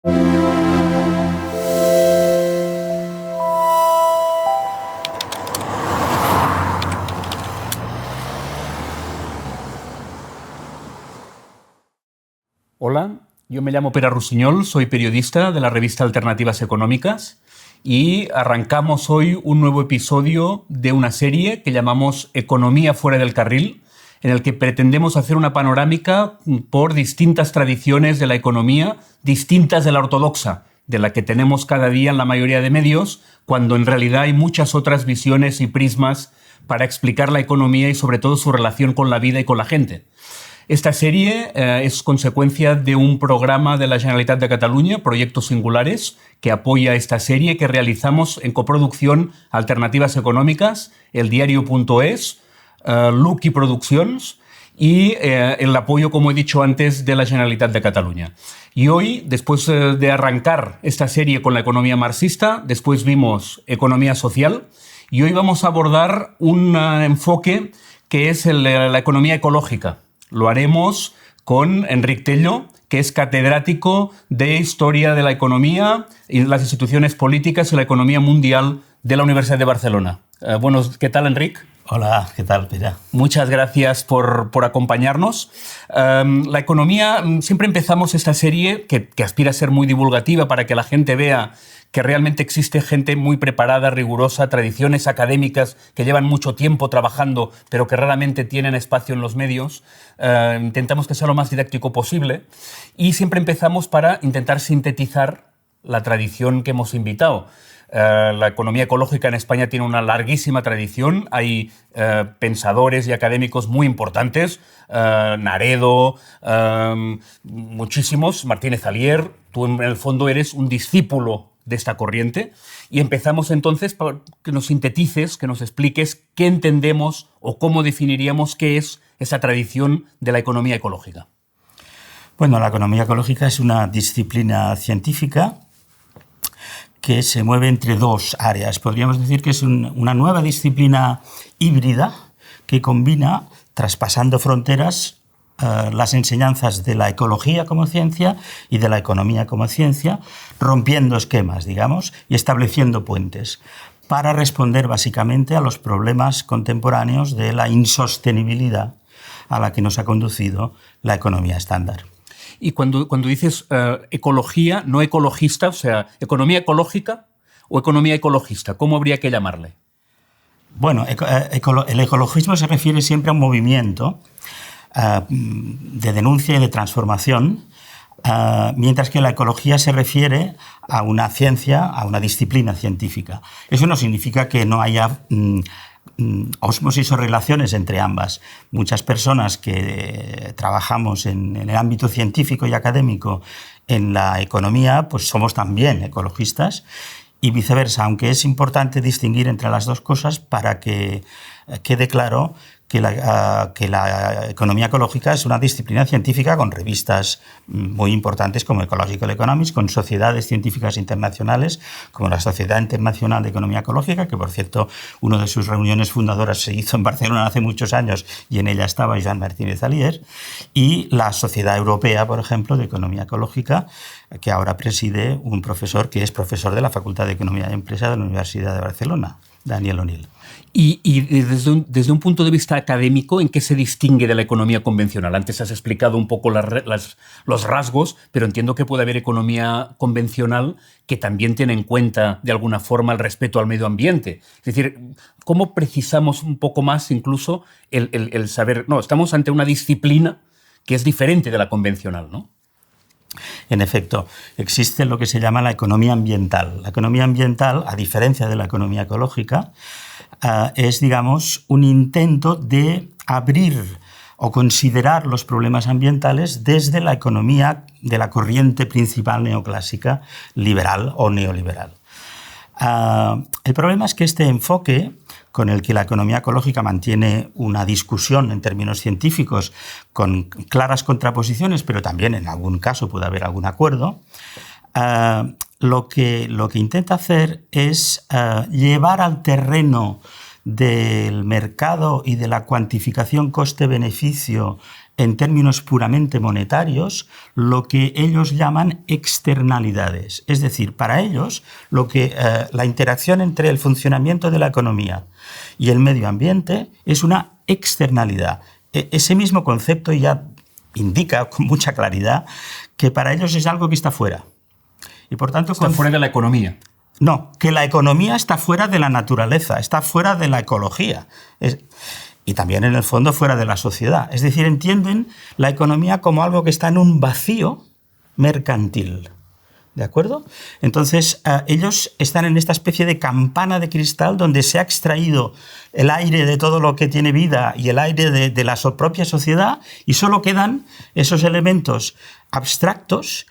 Hola, yo me llamo Pere Rossinyol, soy periodista de la revista Alternativas Económicas y arrancamos hoy un nuevo episodio de una serie que llamamos Economía fuera del carril, en el que pretendemos hacer una panorámica por distintas tradiciones de la economía, distintas de la ortodoxa, de la que tenemos cada día en la mayoría de medios, cuando en realidad hay muchas otras visiones y prismas para explicar la economía y sobre todo su relación con la vida y con la gente. Esta serie es consecuencia de un programa de la Generalitat de Catalunya, Proyectos Singulares, que apoya esta serie que realizamos en coproducción Alternativas Económicas, El Diario.es, Lucky Produccions y el apoyo, como he dicho antes, de la Generalitat de Catalunya. Y hoy, después de arrancar esta serie con la economía marxista, después vimos economía social y hoy vamos a abordar un enfoque que es la economía ecológica. Lo haremos con Enric Tello, que es catedrático de Historia de la Economía y las instituciones políticas y la economía mundial de la Universidad de Barcelona. Bueno, ¿qué tal, Enric? Hola, ¿qué tal, Pere? Muchas gracias por acompañarnos. La economía, siempre empezamos esta serie que aspira a ser muy divulgativa para que la gente vea que realmente existe gente muy preparada, rigurosa, tradiciones académicas que llevan mucho tiempo trabajando, pero que raramente tienen espacio en los medios. Intentamos que sea lo más didáctico posible y siempre empezamos para intentar sintetizar la tradición que hemos invitado. La economía ecológica en España tiene una larguísima tradición. Hay pensadores y académicos muy importantes, Naredo, muchísimos, Martínez Alier. Tú en el fondo eres un discípulo de esta corriente y empezamos entonces por que nos sintetices, que nos expliques qué entendemos o cómo definiríamos qué es esa tradición de la economía ecológica. Bueno, la economía ecológica es una disciplina científica que se mueve entre dos áreas. Podríamos decir que es una nueva disciplina híbrida que combina, traspasando fronteras, las enseñanzas de la ecología como ciencia y de la economía como ciencia, rompiendo esquemas, digamos, y estableciendo puentes para responder básicamente a los problemas contemporáneos de la insostenibilidad a la que nos ha conducido la economía estándar. Y cuando dices ecología, no ecologista, o sea, economía ecológica o economía ecologista, ¿cómo habría que llamarle? Bueno, el ecologismo se refiere siempre a un movimiento de denuncia y de transformación, mientras que la ecología se refiere a una ciencia, a una disciplina científica. Eso no significa que no haya ósmosis o relaciones entre ambas. Muchas personas que trabajamos en el ámbito científico y académico en la economía, pues somos también ecologistas y viceversa, aunque es importante distinguir entre las dos cosas para que quede claro que la economía ecológica es una disciplina científica con revistas muy importantes como Ecological Economics, con sociedades científicas internacionales como la Sociedad Internacional de Economía Ecológica, que por cierto una de sus reuniones fundadoras se hizo en Barcelona hace muchos años y en ella estaba Joan Martínez Alier, y la Sociedad Europea, por ejemplo, de Economía Ecológica, que ahora preside un profesor que es profesor de la Facultad de Economía y Empresa de la Universidad de Barcelona, Daniel O'Neill. Y desde un punto de vista académico, ¿en qué se distingue de la economía convencional? Antes has explicado un poco los rasgos, pero entiendo que puede haber economía convencional que también tiene en cuenta, de alguna forma, el respeto al medio ambiente. Es decir, ¿cómo precisamos un poco más incluso el saber? No, estamos ante una disciplina que es diferente de la convencional, ¿no? En efecto, existe lo que se llama la economía ambiental. La economía ambiental, a diferencia de la economía ecológica, es, digamos, un intento de abrir o considerar los problemas ambientales desde la economía de la corriente principal neoclásica liberal o neoliberal. El problema es que este enfoque, con el que la economía ecológica mantiene una discusión en términos científicos con claras contraposiciones, pero también en algún caso puede haber algún acuerdo, lo que intenta hacer es llevar al terreno del mercado y de la cuantificación coste-beneficio en términos puramente monetarios, lo que ellos llaman externalidades. Es decir, para ellos, la interacción entre el funcionamiento de la economía y el medio ambiente es una externalidad. Ese mismo concepto ya indica con mucha claridad que para ellos es algo que está fuera. Y por tanto, está fuera de la economía. No, que la economía está fuera de la naturaleza, está fuera de la ecología. Y también, en el fondo, fuera de la sociedad. Es decir, entienden la economía como algo que está en un vacío mercantil. ¿De acuerdo? Entonces, ellos están en esta especie de campana de cristal donde se ha extraído el aire de todo lo que tiene vida y el aire de la propia sociedad, y solo quedan esos elementos abstractos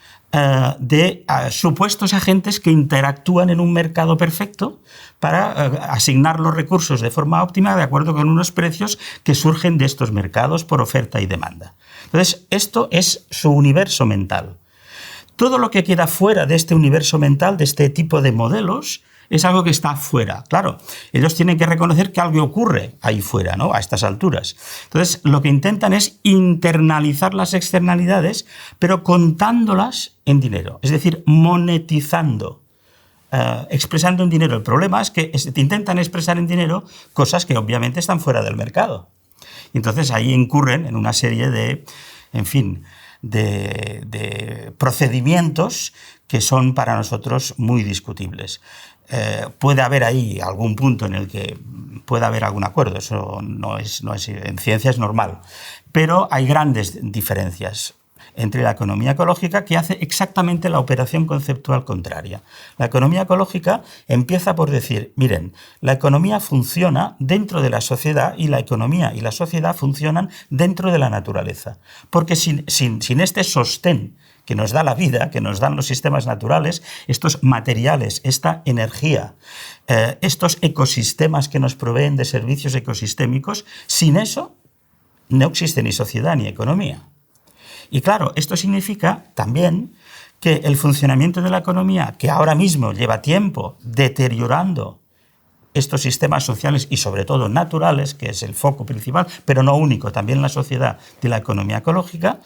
de supuestos agentes que interactúan en un mercado perfecto para asignar los recursos de forma óptima de acuerdo con unos precios que surgen de estos mercados por oferta y demanda. Entonces, esto es su universo mental. Todo lo que queda fuera de este universo mental, de este tipo de modelos, es algo que está fuera. Claro, ellos tienen que reconocer que algo ocurre ahí fuera, ¿no?, a estas alturas. Entonces, lo que intentan es internalizar las externalidades, pero contándolas en dinero, es decir, monetizando, expresando en dinero. El problema es que intentan expresar en dinero cosas que obviamente están fuera del mercado. Y entonces ahí incurren en una serie de, en fin, de procedimientos que son para nosotros muy discutibles. Puede haber ahí algún punto en el que pueda haber algún acuerdo, eso no es en ciencia es normal, pero hay grandes diferencias entre la economía ecológica, que hace exactamente la operación conceptual contraria. La economía ecológica empieza por decir, miren, la economía funciona dentro de la sociedad y la economía y la sociedad funcionan dentro de la naturaleza, porque sin este sostén que nos da la vida, que nos dan los sistemas naturales, estos materiales, esta energía, estos ecosistemas que nos proveen de servicios ecosistémicos, sin eso no existe ni sociedad ni economía. Y claro, esto significa también que el funcionamiento de la economía, que ahora mismo lleva tiempo deteriorando estos sistemas sociales y sobre todo naturales, que es el foco principal, pero no único, también la sociedad de la economía ecológica,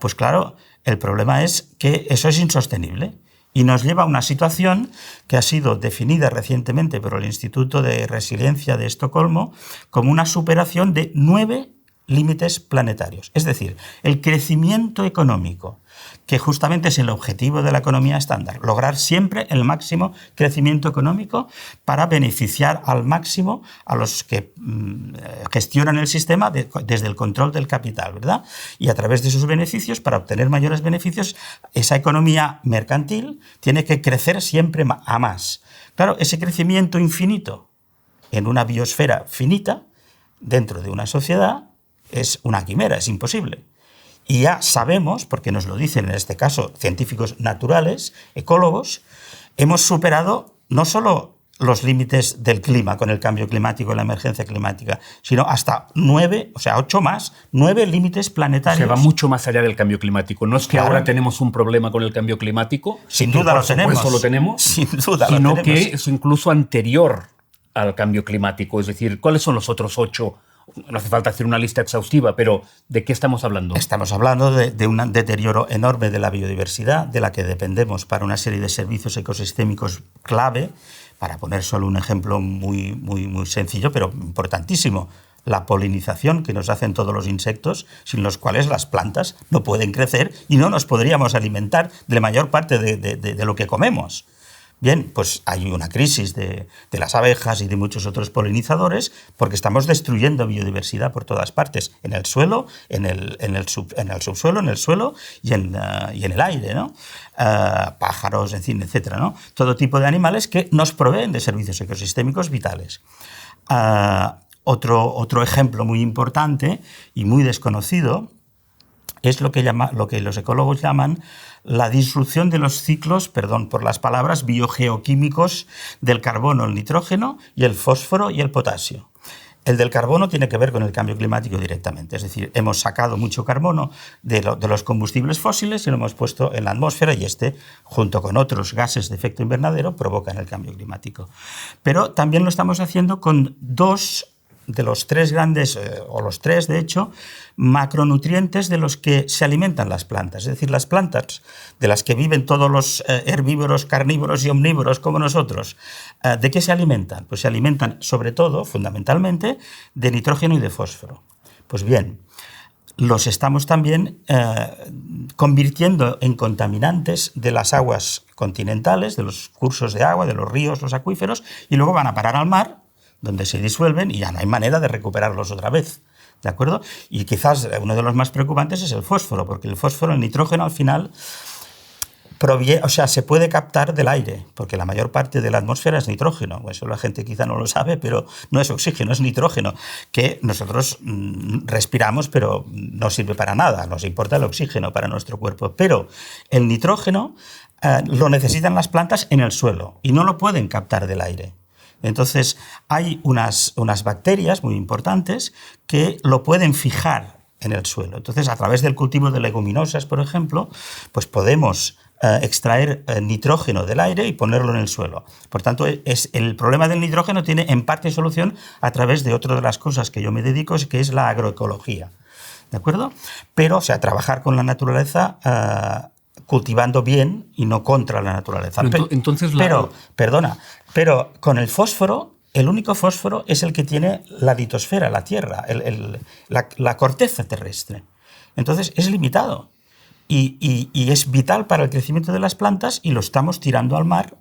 pues claro, el problema es que eso es insostenible y nos lleva a una situación que ha sido definida recientemente por el Instituto de Resiliencia de Estocolmo como una superación de 9 límites planetarios. Es decir, el crecimiento económico, que justamente es el objetivo de la economía estándar, lograr siempre el máximo crecimiento económico para beneficiar al máximo a los que gestionan el sistema desde el control del capital, ¿verdad? Y a través de esos beneficios, para obtener mayores beneficios, esa economía mercantil tiene que crecer siempre a más. Claro, ese crecimiento infinito en una biosfera finita, dentro de una sociedad, es una quimera, es imposible. Y ya sabemos, porque nos lo dicen en este caso científicos naturales, ecólogos, hemos superado no solo los límites del clima con el cambio climático y la emergencia climática, sino hasta 9, o sea, 8 más, 9 límites planetarios. Se va mucho más allá del cambio climático. No es que claro, ahora tenemos un problema con el cambio climático. Sin duda lo tenemos. Eso lo tenemos. Sin duda sino lo tenemos. Que es incluso anterior al cambio climático. Es decir, ¿cuáles son los otros 8? No hace falta hacer una lista exhaustiva, pero ¿de qué estamos hablando? Estamos hablando de un deterioro enorme de la biodiversidad, de la que dependemos para una serie de servicios ecosistémicos clave. Para poner solo un ejemplo muy sencillo, pero importantísimo, la polinización que nos hacen todos los insectos, sin los cuales las plantas no pueden crecer y no nos podríamos alimentar de la mayor parte de lo que comemos. Bien, pues hay una crisis de las abejas y de muchos otros polinizadores porque estamos destruyendo biodiversidad por todas partes, en el suelo, en el subsuelo, en el suelo y en el aire, ¿no? Pájaros, en fin, etcétera, ¿no? Todo tipo de animales que nos proveen de servicios ecosistémicos vitales. Otro ejemplo muy importante y muy desconocido es lo que los ecólogos llaman la disrupción de los ciclos, perdón por las palabras, biogeoquímicos del carbono, el nitrógeno y el fósforo y el potasio. El del carbono tiene que ver con el cambio climático directamente, es decir, hemos sacado mucho carbono de los combustibles fósiles y lo hemos puesto en la atmósfera y junto con otros gases de efecto invernadero, provocan el cambio climático. Pero también lo estamos haciendo con dos los tres grandes, o los tres de hecho, macronutrientes de los que se alimentan las plantas. Es decir, las plantas de las que viven todos los herbívoros, carnívoros y omnívoros como nosotros, ¿de qué se alimentan? Pues se alimentan sobre todo, fundamentalmente, de nitrógeno y de fósforo. Pues bien, los estamos también convirtiendo en contaminantes de las aguas continentales, de los cursos de agua, de los ríos, los acuíferos, y luego van a parar al mar, donde se disuelven y ya no hay manera de recuperarlos otra vez. ¿De acuerdo? Y quizás uno de los más preocupantes es el fósforo, porque el fósforo, el nitrógeno, al final se puede captar del aire, porque la mayor parte de la atmósfera es nitrógeno. Eso la gente quizá no lo sabe, pero no es oxígeno, es nitrógeno, que nosotros respiramos, pero no sirve para nada. Nos importa el oxígeno para nuestro cuerpo. Pero el nitrógeno lo necesitan las plantas en el suelo y no lo pueden captar del aire. Entonces, hay unas bacterias muy importantes que lo pueden fijar en el suelo. Entonces, a través del cultivo de leguminosas, por ejemplo, pues podemos extraer nitrógeno del aire y ponerlo en el suelo. Por tanto, el problema del nitrógeno tiene en parte solución a través de otra de las cosas que yo me dedico, que es la agroecología. ¿De acuerdo? Pero, trabajar con la naturaleza cultivando bien y no contra la naturaleza. Pero con el fósforo, el único fósforo es el que tiene la litosfera, la tierra, la corteza terrestre. Entonces es limitado y es vital para el crecimiento de las plantas y lo estamos tirando al mar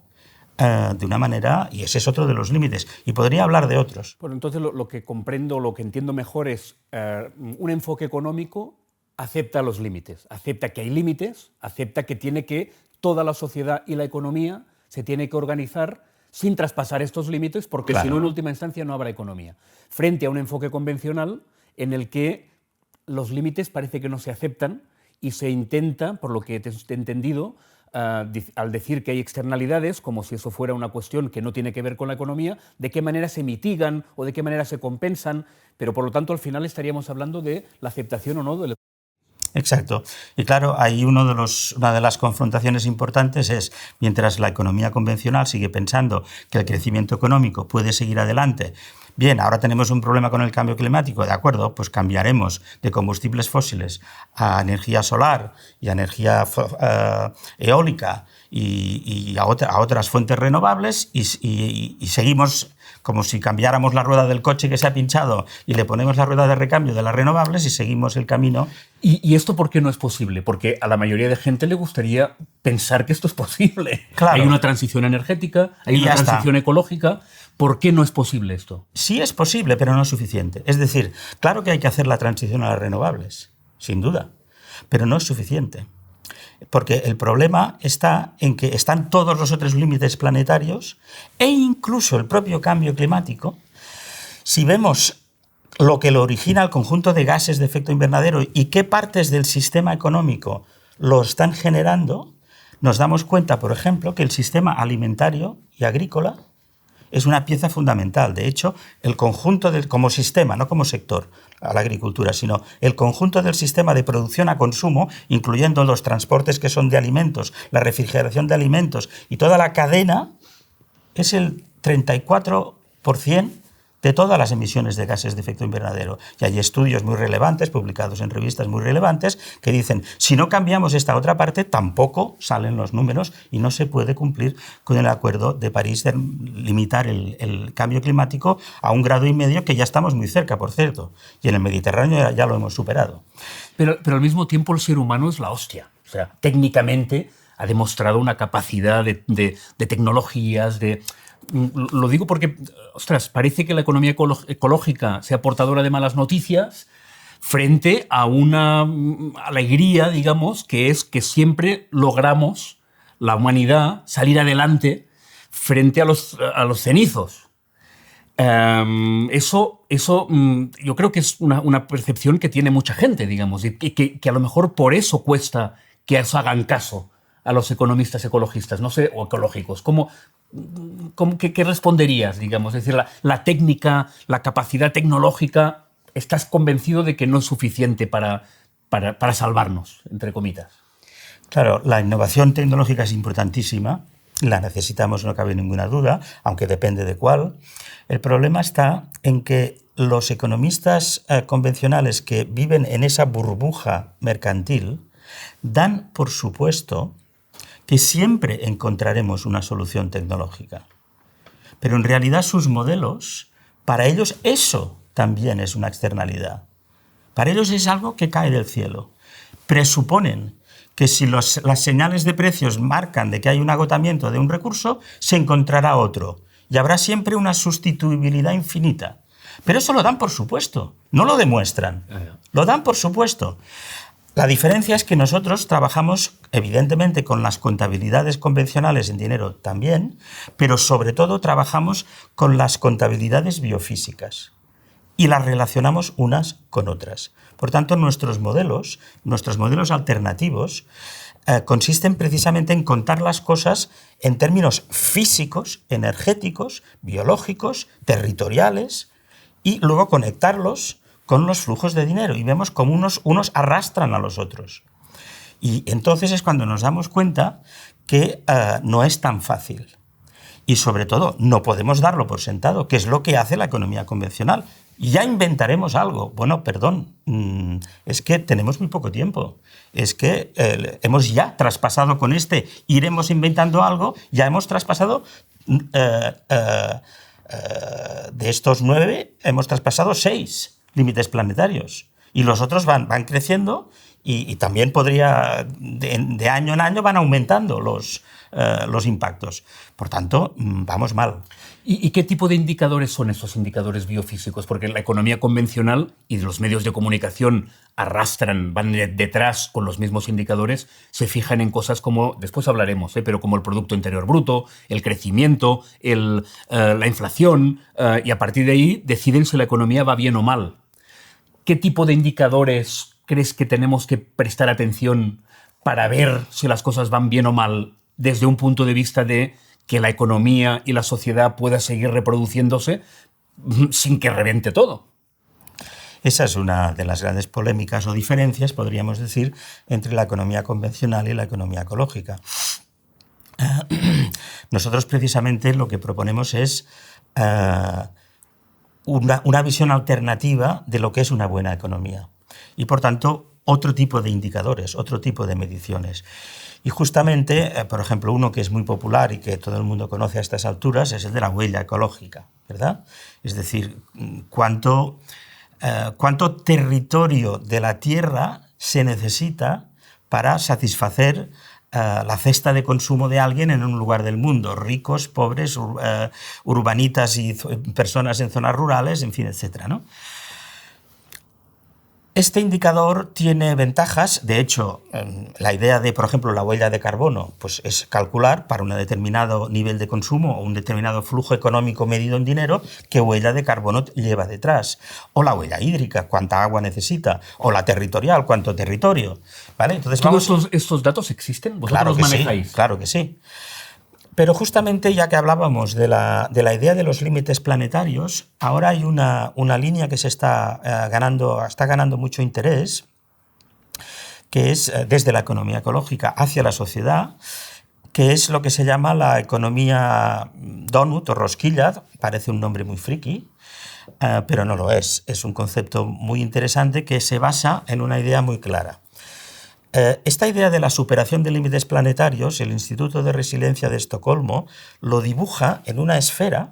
de una manera, y ese es otro de los límites. Y podría hablar de otros. Bueno, entonces lo que comprendo, lo que entiendo mejor es un enfoque económico acepta los límites, acepta que hay límites, acepta que toda la sociedad y la economía se tiene que organizar sin traspasar estos límites, porque claro, si no, en última instancia, no habrá economía. Frente a un enfoque convencional en el que los límites parece que no se aceptan y se intenta, por lo que te he entendido, al decir que hay externalidades, como si eso fuera una cuestión que no tiene que ver con la economía, de qué manera se mitigan o de qué manera se compensan, pero por lo tanto al final estaríamos hablando de la aceptación o no del... Exacto. Y claro, ahí una de las confrontaciones importantes es, mientras la economía convencional sigue pensando que el crecimiento económico puede seguir adelante, bien, ahora tenemos un problema con el cambio climático, de acuerdo, pues cambiaremos de combustibles fósiles a energía solar y a energía eólica y a otras fuentes renovables y seguimos como si cambiáramos la rueda del coche que se ha pinchado y le ponemos la rueda de recambio de las renovables y seguimos el camino. ¿Y esto por qué no es posible? Porque a la mayoría de gente le gustaría pensar que esto es posible. Claro. Hay una transición energética, hay una transición ecológica. ¿Por qué no es posible esto? Sí es posible, pero no es suficiente. Es decir, claro que hay que hacer la transición a las renovables, sin duda, pero no es suficiente. Porque el problema está en que están todos los otros límites planetarios e incluso el propio cambio climático. Si vemos lo que lo origina el conjunto de gases de efecto invernadero y qué partes del sistema económico lo están generando, nos damos cuenta, por ejemplo, que el sistema alimentario y agrícola es una pieza fundamental. De hecho, el conjunto como sistema, no como sector a la agricultura, sino el conjunto del sistema de producción a consumo, incluyendo los transportes que son de alimentos, la refrigeración de alimentos y toda la cadena, es el 34% de todas las emisiones de gases de efecto invernadero. Y hay estudios muy relevantes, publicados en revistas muy relevantes, que dicen, si no cambiamos esta otra parte, tampoco salen los números y no se puede cumplir con el Acuerdo de París de limitar el cambio climático a 1,5 grados, que ya estamos muy cerca, por cierto. Y en el Mediterráneo ya lo hemos superado. Pero al mismo tiempo el ser humano es la hostia. O sea, técnicamente ha demostrado una capacidad de tecnologías, Lo digo porque, ostras, parece que la economía ecológica sea portadora de malas noticias frente a una alegría, digamos, que es que siempre logramos, la humanidad, salir adelante frente a los cenizos. Eso yo creo que es una percepción que tiene mucha gente, digamos, y que a lo mejor por eso cuesta que os hagan caso a los economistas ecologistas, no sé, o ecológicos. ¿Qué responderías, digamos? Es decir, la técnica, la capacidad tecnológica, ¿estás convencido de que no es suficiente para salvarnos, entre comillas? Claro, la innovación tecnológica es importantísima, la necesitamos, no cabe ninguna duda, aunque depende de cuál. El problema está en que los economistas convencionales que viven en esa burbuja mercantil dan por supuesto que siempre encontraremos una solución tecnológica. Pero en realidad sus modelos, para ellos eso también es una externalidad. Para ellos es algo que cae del cielo. Presuponen que si las señales de precios marcan de que hay un agotamiento de un recurso, se encontrará otro. Y habrá siempre una sustituibilidad infinita. Pero eso lo dan por supuesto, no lo demuestran. Lo dan por supuesto. La diferencia es que nosotros trabajamos, evidentemente, con las contabilidades convencionales en dinero también, pero sobre todo trabajamos con las contabilidades biofísicas y las relacionamos unas con otras. Por tanto, nuestros modelos alternativos, consisten precisamente en contar las cosas en términos físicos, energéticos, biológicos, territoriales, y luego conectarlos con los flujos de dinero, y vemos cómo unos arrastran a los otros. Y entonces es cuando nos damos cuenta que no es tan fácil. Y sobre todo, no podemos darlo por sentado, que es lo que hace la economía convencional. Ya inventaremos algo. Bueno, perdón, es que tenemos muy poco tiempo. Es que hemos ya traspasado con iremos inventando algo, ya hemos traspasado, de estos 9, hemos traspasado 6 límites planetarios. Y los otros van creciendo y también podría, de año en año van aumentando los impactos. Por tanto, vamos mal. ¿Y qué tipo de indicadores son esos indicadores biofísicos? Porque la economía convencional y los medios de comunicación van detrás con los mismos indicadores, se fijan en cosas como, después hablaremos, pero como el Producto Interior Bruto, el crecimiento, la inflación, y a partir de ahí deciden si la economía va bien o mal. ¿Qué tipo de indicadores crees que tenemos que prestar atención para ver si las cosas van bien o mal desde un punto de vista de que la economía y la sociedad pueda seguir reproduciéndose sin que reviente todo? Esa es una de las grandes polémicas o diferencias, podríamos decir, entre la economía convencional y la economía ecológica. Nosotros precisamente lo que proponemos es una visión alternativa de lo que es una buena economía y, por tanto, otro tipo de indicadores, otro tipo de mediciones. Y justamente, por ejemplo, uno que es muy popular y que todo el mundo conoce a estas alturas es el de la huella ecológica, ¿verdad? Es decir, cuánto territorio de la Tierra se necesita para satisfacer la cesta de consumo de alguien en un lugar del mundo, ricos, pobres, urbanitas y personas en zonas rurales, en fin, etcétera, ¿no? Este indicador tiene ventajas. De hecho, la idea de, por ejemplo, la huella de carbono, pues es calcular para un determinado nivel de consumo o un determinado flujo económico medido en dinero qué huella de carbono lleva detrás. O la huella hídrica, cuánta agua necesita. O la territorial, cuánto territorio. ¿Vale? Entonces, ¿Todos estos datos existen? ¿Vosotros los manejáis? Sí, claro que sí. Pero justamente, ya que hablábamos de la idea de los límites planetarios, ahora hay una línea que está ganando mucho interés, que es desde la economía ecológica hacia la sociedad, que es lo que se llama la economía donut o rosquilla. Parece un nombre muy friki, pero no lo es. Es un concepto muy interesante que se basa en una idea muy clara. Esta idea de la superación de límites planetarios, el Instituto de Resiliencia de Estocolmo lo dibuja en una esfera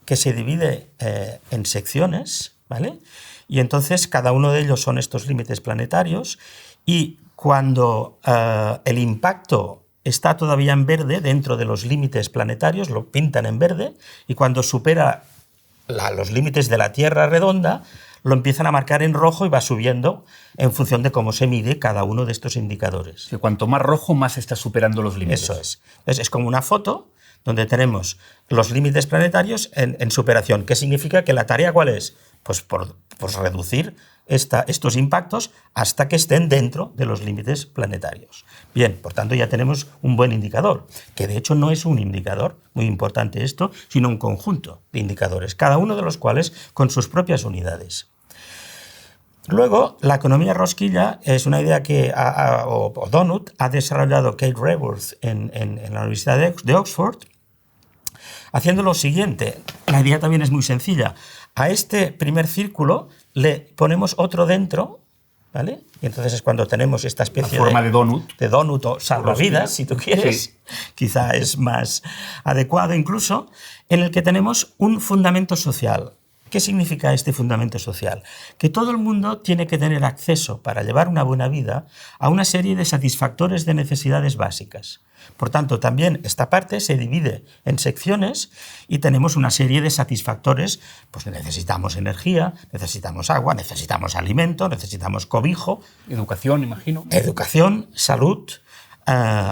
que se divide en secciones, ¿vale? Y entonces cada uno de ellos son estos límites planetarios, y cuando el impacto está todavía en verde dentro de los límites planetarios, lo pintan en verde, y cuando supera los límites de la Tierra redonda, lo empiezan a marcar en rojo y va subiendo en función de cómo se mide cada uno de estos indicadores. Que cuanto más rojo, más está superando los límites. Eso es. Entonces, es como una foto donde tenemos los límites planetarios en superación. ¿Qué significa? ¿Que la tarea cuál es? Pues reducir estos impactos hasta que estén dentro de los límites planetarios. Bien, por tanto ya tenemos un buen indicador, que de hecho no es un indicador, muy importante esto, sino un conjunto de indicadores, cada uno de los cuales con sus propias unidades. Luego, la economía rosquilla es una idea que o Donut ha desarrollado Kate Raworth en la Universidad de Oxford, haciendo lo siguiente. La idea también es muy sencilla. A este primer círculo le ponemos otro dentro, ¿vale? Y entonces es cuando tenemos esta especie forma de donut. De donut o salvavidas, si tú quieres. Sí. Quizá es más adecuado incluso, en el que tenemos un fundamento social. ¿Qué significa este fundamento social? Que todo el mundo tiene que tener acceso, para llevar una buena vida, a una serie de satisfactores de necesidades básicas. Por tanto, también esta parte se divide en secciones y tenemos una serie de satisfactores. Pues necesitamos energía, necesitamos agua, necesitamos alimento, necesitamos cobijo. Educación, imagino. Educación, salud,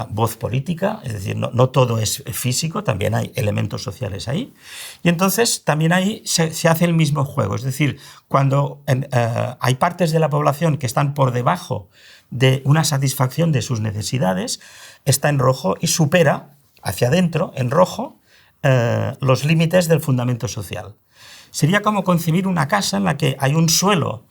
voz política, es decir, no todo es físico, también hay elementos sociales ahí. Y entonces también ahí se hace el mismo juego, es decir, cuando hay partes de la población que están por debajo de una satisfacción de sus necesidades, está en rojo y supera hacia adentro, en rojo, los límites del fundamento social. Sería como concebir una casa en la que hay un suelo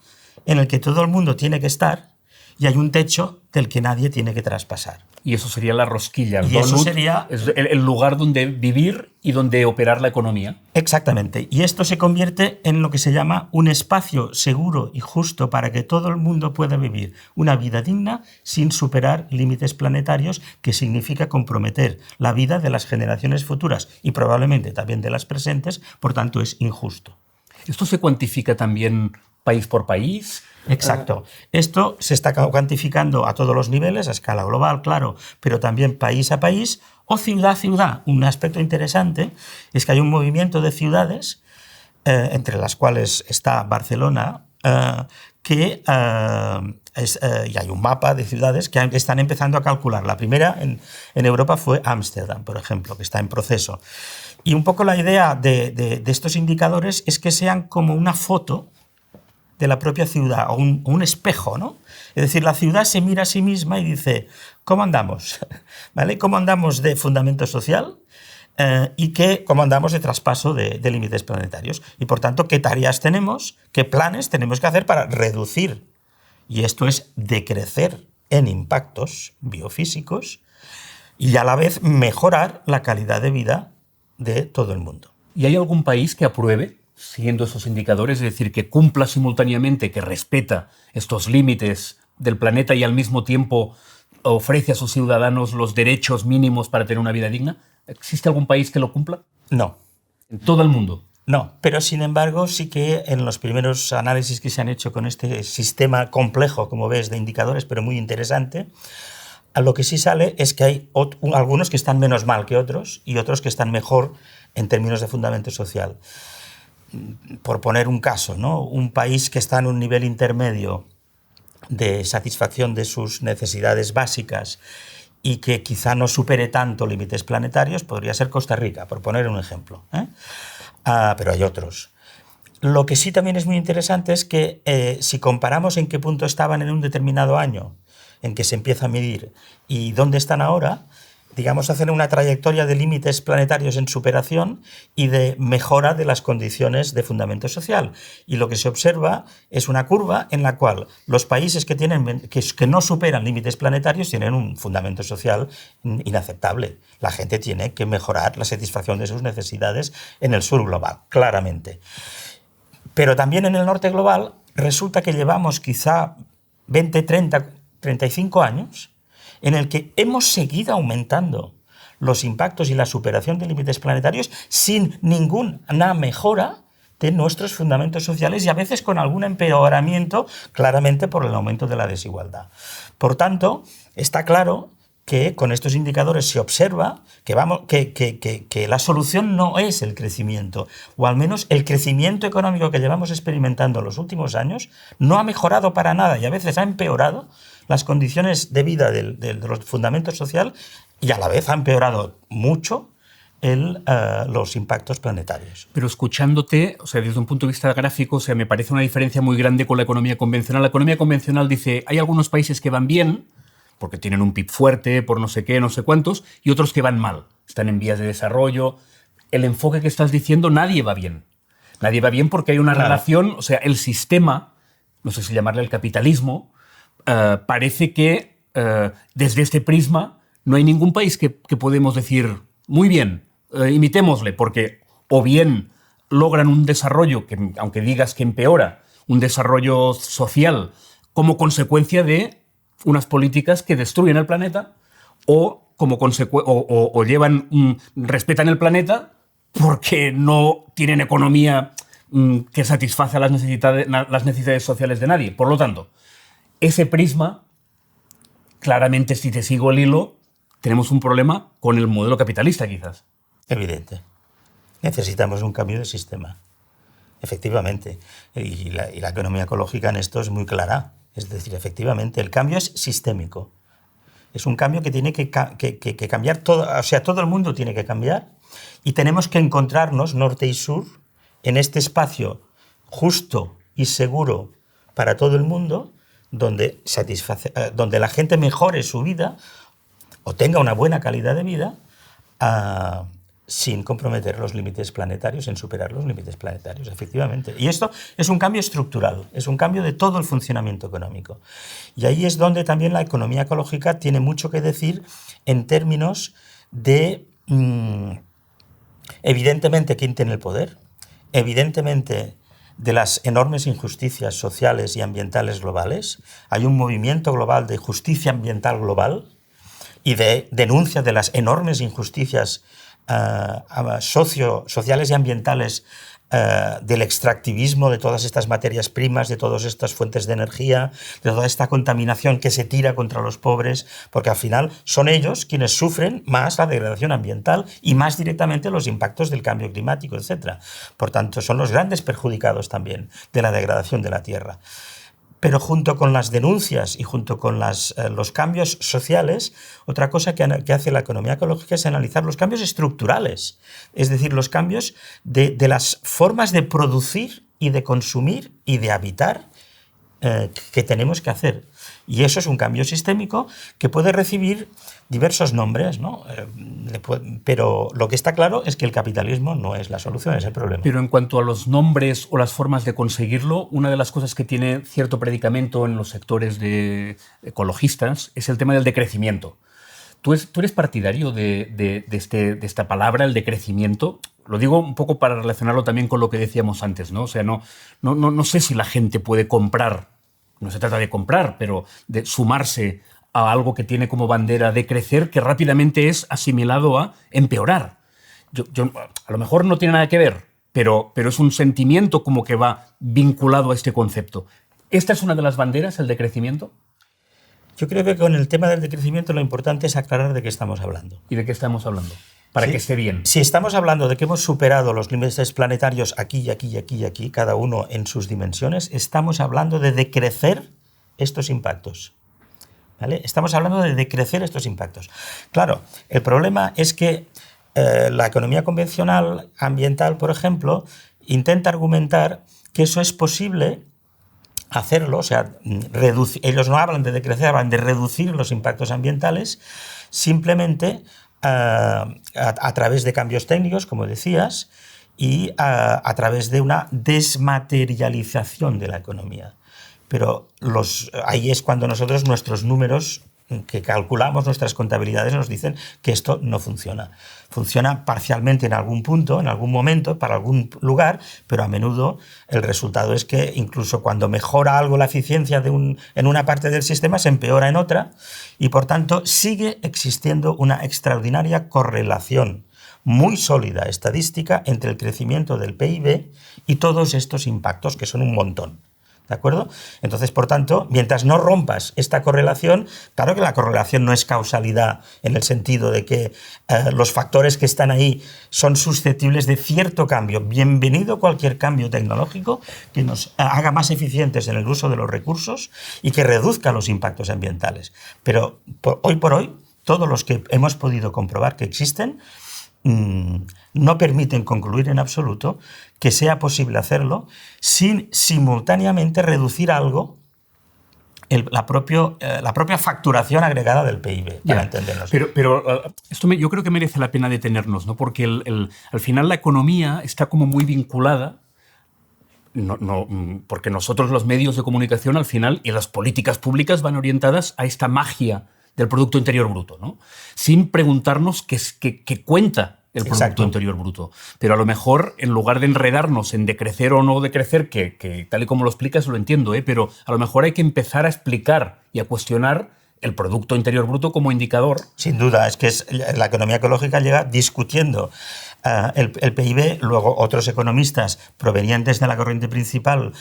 en el que todo el mundo tiene que estar y hay un techo del que nadie tiene que traspasar. Y eso sería la rosquilla. Y eso sería el lugar donde vivir y donde operar la economía. Exactamente. Y esto se convierte en lo que se llama un espacio seguro y justo para que todo el mundo pueda vivir una vida digna sin superar límites planetarios, que significa comprometer la vida de las generaciones futuras y probablemente también de las presentes, por tanto es injusto. ¿Esto se cuantifica también país por país? Exacto. Esto se está cuantificando a todos los niveles, a escala global, claro, pero también país a país o ciudad a ciudad. Un aspecto interesante es que hay un movimiento de ciudades, entre las cuales está Barcelona, y hay un mapa de ciudades que están empezando a calcular. La primera en Europa fue Ámsterdam, por ejemplo, que está en proceso. Y un poco la idea de estos indicadores es que sean como una foto de la propia ciudad, o un espejo, ¿no? Es decir, la ciudad se mira a sí misma y dice, ¿cómo andamos? ¿Vale? ¿Cómo andamos de fundamento social? Y cómo andamos de traspaso de límites planetarios. Y, por tanto, ¿qué tareas tenemos? ¿Qué planes tenemos que hacer para reducir? Y esto es decrecer en impactos biofísicos y, a la vez, mejorar la calidad de vida de todo el mundo. ¿Y hay algún país que apruebe siguiendo esos indicadores, es decir, que cumpla simultáneamente, que respeta estos límites del planeta y al mismo tiempo ofrece a sus ciudadanos los derechos mínimos para tener una vida digna? ¿Existe algún país que lo cumpla? No. ¿En todo el mundo? No, pero sin embargo sí que en los primeros análisis que se han hecho con este sistema complejo, como ves, de indicadores, pero muy interesante, a lo que sí sale es que hay algunos que están menos mal que otros y otros que están mejor en términos de fundamento social. Por poner un caso, ¿no? Un país que está en un nivel intermedio de satisfacción de sus necesidades básicas y que quizá no supere tanto límites planetarios, podría ser Costa Rica, por poner un ejemplo, pero hay otros. Lo que sí también es muy interesante es que si comparamos en qué punto estaban en un determinado año en que se empieza a medir y dónde están ahora, digamos, hacen una trayectoria de límites planetarios en superación y de mejora de las condiciones de fundamento social. Y lo que se observa es una curva en la cual los países que no superan límites planetarios tienen un fundamento social inaceptable. La gente tiene que mejorar la satisfacción de sus necesidades en el sur global, claramente. Pero también en el norte global resulta que llevamos quizá 20, 30, 35 años en el que hemos seguido aumentando los impactos y la superación de límites planetarios sin ninguna mejora de nuestros fundamentos sociales y a veces con algún empeoramiento, claramente por el aumento de la desigualdad. Por tanto, está claro que con estos indicadores se observa que la solución no es el crecimiento, o al menos el crecimiento económico que llevamos experimentando en los últimos años no ha mejorado para nada y a veces ha empeorado las condiciones de vida de los fundamentos sociales y a la vez ha empeorado mucho los impactos planetarios. Pero escuchándote, o sea, desde un punto de vista gráfico, o sea, me parece una diferencia muy grande con la economía convencional. La economía convencional dice, hay algunos países que van bien, porque tienen un PIB fuerte, por no sé qué, no sé cuántos, y otros que van mal, están en vías de desarrollo. El enfoque que estás diciendo, nadie va bien. Nadie va bien porque hay una relación, o sea, el sistema no sé si llamarle el capitalismo, parece que desde este prisma no hay ningún país que podemos decir, muy bien, imitémosle, porque o bien logran un desarrollo que, aunque digas que empeora, un desarrollo social como consecuencia de unas políticas que destruyen el planeta, o respetan el planeta porque no tienen economía que satisface las necesidades sociales de nadie. Por lo tanto, ese prisma, claramente, si te sigo el hilo, tenemos un problema con el modelo capitalista, quizás. Evidente. Necesitamos un cambio de sistema. Efectivamente. Y la economía ecológica en esto es muy clara. Es decir, efectivamente, el cambio es sistémico. Es un cambio que tiene que cambiar todo. O sea, todo el mundo tiene que cambiar y tenemos que encontrarnos, norte y sur, en este espacio justo y seguro para todo el mundo, donde la gente mejore su vida o tenga una buena calidad de vida, sin comprometer los límites planetarios, sin superar los límites planetarios, efectivamente. Y esto es un cambio estructural, es un cambio de todo el funcionamiento económico. Y ahí es donde también la economía ecológica tiene mucho que decir en términos de, evidentemente, quién tiene el poder, evidentemente, de las enormes injusticias sociales y ambientales globales. Hay un movimiento global de justicia ambiental global y de denuncia de las enormes injusticias sociales y ambientales del extractivismo de todas estas materias primas, de todas estas fuentes de energía, de toda esta contaminación que se tira contra los pobres, porque al final son ellos quienes sufren más la degradación ambiental y más directamente los impactos del cambio climático, etc. Por tanto, son los grandes perjudicados también de la degradación de la tierra. Pero junto con las denuncias y junto con los cambios sociales, otra cosa que hace la economía ecológica es analizar los cambios estructurales, es decir, los cambios de las formas de producir y de consumir y de habitar que tenemos que hacer. Y eso es un cambio sistémico que puede recibir diversos nombres, ¿no? Pero lo que está claro es que el capitalismo no es la solución, es el problema. Pero en cuanto a los nombres o las formas de conseguirlo, una de las cosas que tiene cierto predicamento en los sectores de ecologistas es el tema del decrecimiento. ¿Tú eres partidario de esta palabra, el decrecimiento? Lo digo un poco para relacionarlo también con lo que decíamos antes, ¿no? O sea, no sé si la gente puede comprar, no se trata de comprar, pero de sumarse a algo que tiene como bandera de crecer, que rápidamente es asimilado a empeorar. A lo mejor no tiene nada que ver, pero es un sentimiento como que va vinculado a este concepto. ¿Esta es una de las banderas, el decrecimiento? Yo creo que con el tema del decrecimiento lo importante es aclarar de qué estamos hablando. ¿Y de qué estamos hablando? Para que esté bien. Si estamos hablando de que hemos superado los límites planetarios aquí y aquí y aquí y aquí, cada uno en sus dimensiones, estamos hablando de decrecer estos impactos. ¿Vale? Estamos hablando de decrecer estos impactos. Claro, el problema es que la economía convencional ambiental, por ejemplo, intenta argumentar que eso es posible hacerlo, o sea, ellos no hablan de decrecer, hablan de reducir los impactos ambientales simplemente a través de cambios técnicos, como decías, y a través de una desmaterialización de la economía. Pero ahí es cuando nuestros números que calculamos, nuestras contabilidades nos dicen que esto no funciona. Funciona parcialmente en algún punto, en algún momento, para algún lugar, pero a menudo el resultado es que incluso cuando mejora algo la eficiencia en una parte del sistema, se empeora en otra y, por tanto, sigue existiendo una extraordinaria correlación muy sólida estadística entre el crecimiento del PIB y todos estos impactos, que son un montón. ¿De acuerdo? Entonces, por tanto, mientras no rompas esta correlación, claro que la correlación no es causalidad en el sentido de que los factores que están ahí son susceptibles de cierto cambio. Bienvenido cualquier cambio tecnológico que nos haga más eficientes en el uso de los recursos y que reduzca los impactos ambientales. Pero hoy por hoy, todos los que hemos podido comprobar que existen, no permiten concluir en absoluto que sea posible hacerlo sin simultáneamente reducir algo la propia facturación agregada del PIB, para entendernos. Pero esto yo creo que merece la pena detenernos, ¿no? Porque al final la economía está como muy vinculada porque nosotros los medios de comunicación al final y las políticas públicas van orientadas a esta magia del Producto Interior Bruto, ¿no? Sin preguntarnos qué cuenta el Producto Interior Bruto. Pero a lo mejor, en lugar de enredarnos en decrecer o no decrecer, que tal y como lo explicas lo entiendo, pero a lo mejor hay que empezar a explicar y a cuestionar el Producto Interior Bruto como indicador. Sin duda, es que la economía ecológica llega discutiendo el PIB, luego otros economistas provenientes de la corriente principal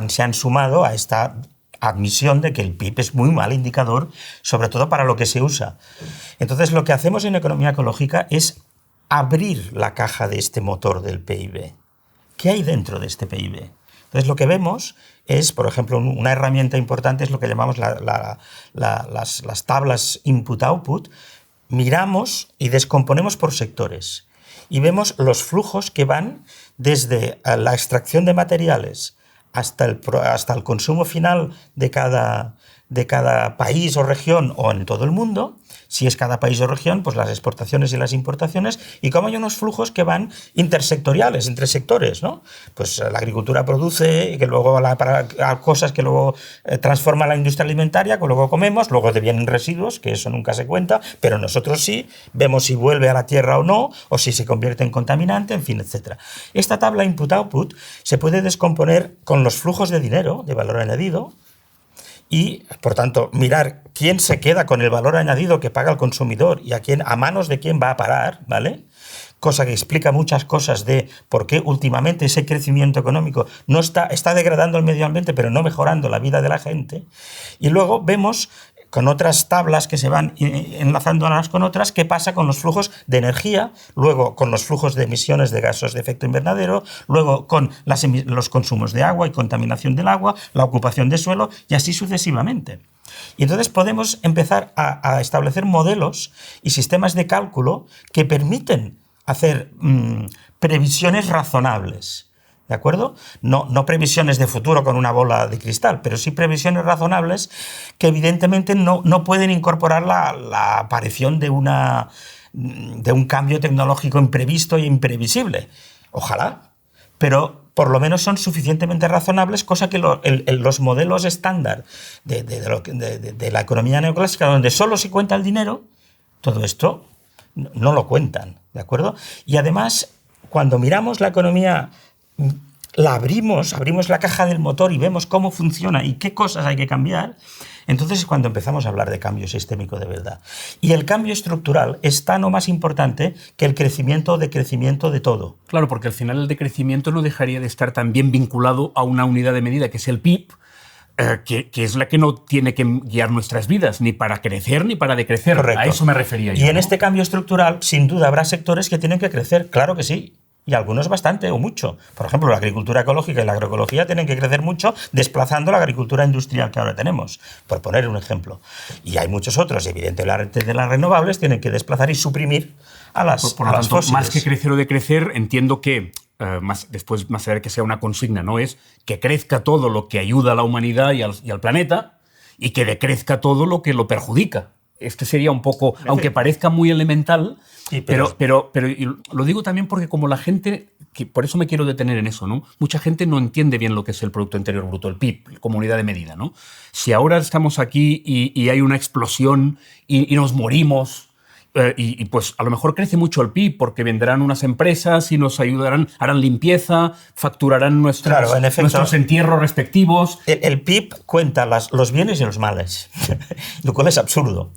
se han sumado a esta admisión de que el PIB es muy mal indicador, sobre todo para lo que se usa. Entonces, lo que hacemos en economía ecológica es abrir la caja de este motor del PIB. ¿Qué hay dentro de este PIB? Entonces, lo que vemos es, por ejemplo, una herramienta importante es lo que llamamos las tablas input-output. Miramos y descomponemos por sectores y vemos los flujos que van desde la extracción de materiales hasta el consumo final de cada país o región o en todo el mundo. Si es cada país o región, pues las exportaciones y las importaciones, y cómo hay unos flujos que van intersectoriales, entre sectores, ¿no? Pues la agricultura produce, y que luego para cosas que luego transforma la industria alimentaria, que luego comemos, luego vienen residuos, que eso nunca se cuenta, pero nosotros sí, vemos si vuelve a la tierra o no, o si se convierte en contaminante, en fin, etc. Esta tabla input-output se puede descomponer con los flujos de dinero, de valor añadido, y, por tanto, mirar quién se queda con el valor añadido que paga el consumidor y a manos de quién va a parar, ¿vale? Cosa que explica muchas cosas de por qué últimamente ese crecimiento económico no está degradando el medio ambiente, pero no mejorando la vida de la gente. Y luego vemos, con otras tablas que se van enlazando unas con otras, qué pasa con los flujos de energía, luego con los flujos de emisiones de gases de efecto invernadero, luego con los consumos de agua y contaminación del agua, la ocupación de suelo y así sucesivamente. Y entonces podemos empezar a establecer modelos y sistemas de cálculo que permiten hacer previsiones razonables. ¿De acuerdo? No previsiones de futuro con una bola de cristal, pero sí previsiones razonables que evidentemente no pueden incorporar la aparición de un cambio tecnológico imprevisto e imprevisible. Ojalá, pero por lo menos son suficientemente razonables, cosa que los modelos estándar de la economía neoclásica, donde solo se cuenta el dinero, todo esto no lo cuentan, ¿de acuerdo? Y además, cuando miramos la economía, la abrimos la caja del motor y vemos cómo funciona y qué cosas hay que cambiar, entonces es cuando empezamos a hablar de cambio sistémico de verdad. Y el cambio estructural es tan o más importante que el crecimiento o decrecimiento de todo. Claro, porque al final el decrecimiento no dejaría de estar también vinculado a una unidad de medida que es el PIB, que es la que no tiene que guiar nuestras vidas, ni para crecer ni para decrecer. Correcto. A eso me refería yo. Y en este cambio estructural, sin duda, habrá sectores que tienen que crecer, claro que sí. Y algunos bastante o mucho. Por ejemplo, la agricultura ecológica y la agroecología tienen que crecer mucho desplazando la agricultura industrial que ahora tenemos, por poner un ejemplo. Y hay muchos otros. Evidentemente, de las renovables tienen que desplazar y suprimir a las fósiles. Más que crecer o decrecer, entiendo que, más allá de que sea una consigna, ¿no? Es que crezca todo lo que ayuda a la humanidad y al planeta y que decrezca todo lo que lo perjudica. Este sería un poco, aunque parezca muy elemental, sí, pero lo digo también porque como la gente, que por eso me quiero detener en eso, ¿no? Mucha gente no entiende bien lo que es el Producto Interior Bruto, el PIB, como unidad de medida, ¿no? Si ahora estamos aquí y hay una explosión y nos morimos, y pues a lo mejor crece mucho el PIB porque vendrán unas empresas y nos ayudarán, harán limpieza, facturarán nuestros entierros respectivos. El PIB cuenta los bienes y los males, lo cual es absurdo.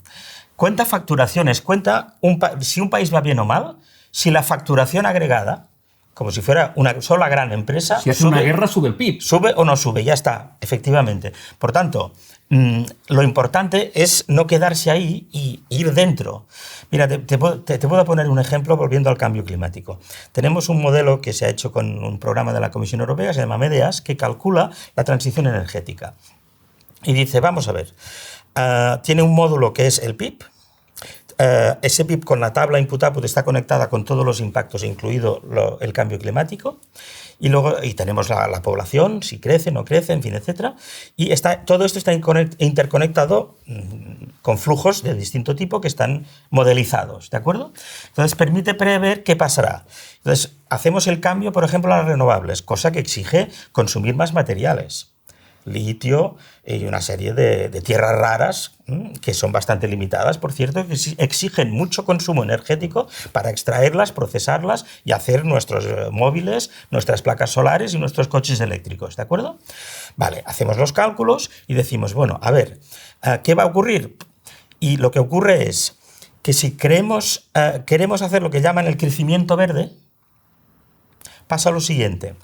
Cuenta facturaciones, cuenta si un país va bien o mal, si la facturación agregada, como si fuera una sola gran empresa... Si hace una guerra, sube el PIB. Sube o no sube, ya está, efectivamente. Por tanto, lo importante es no quedarse ahí y ir dentro. Mira, te puedo poner un ejemplo volviendo al cambio climático. Tenemos un modelo que se ha hecho con un programa de la Comisión Europea, se llama MEDEAS, que calcula la transición energética. Y dice, vamos a ver, tiene un módulo que es el PIB, ese PIB con la tabla input-output está conectada con todos los impactos, incluido el cambio climático, y luego tenemos la población, si crece, no crece, en fin, etc. Y todo esto está interconectado con flujos de distinto tipo que están modelizados, ¿de acuerdo? Entonces permite prever qué pasará. Entonces hacemos el cambio, por ejemplo, a las renovables, cosa que exige consumir más materiales. Litio y una serie de tierras raras que son bastante limitadas, por cierto, que exigen mucho consumo energético para extraerlas, procesarlas y hacer nuestros móviles, nuestras placas solares y nuestros coches eléctricos, ¿de acuerdo? Vale, hacemos los cálculos y decimos, bueno, a ver, ¿qué va a ocurrir? Y lo que ocurre es que si queremos hacer lo que llaman el crecimiento verde, pasa lo siguiente.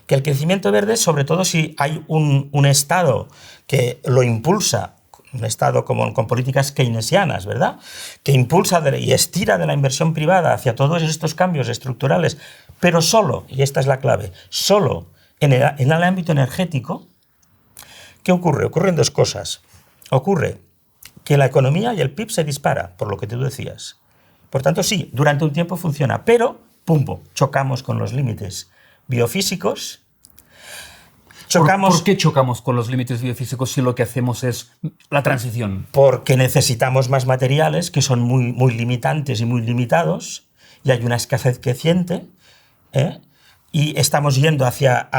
Que el crecimiento verde, sobre todo si hay un Estado que lo impulsa, un Estado con políticas keynesianas, ¿verdad?, que impulsa y estira de la inversión privada hacia todos estos cambios estructurales, pero solo, y esta es la clave, solo en el ámbito energético, ¿qué ocurre? Ocurren dos cosas. Ocurre que la economía y el PIB se dispara, por lo que tú decías. Por tanto, sí, durante un tiempo funciona, pero, chocamos con los límites biofísicos. ¿Por qué chocamos con los límites biofísicos si lo que hacemos es la transición? Porque necesitamos más materiales que son muy limitantes y muy limitados, y hay una escasez creciente, y estamos yendo hacia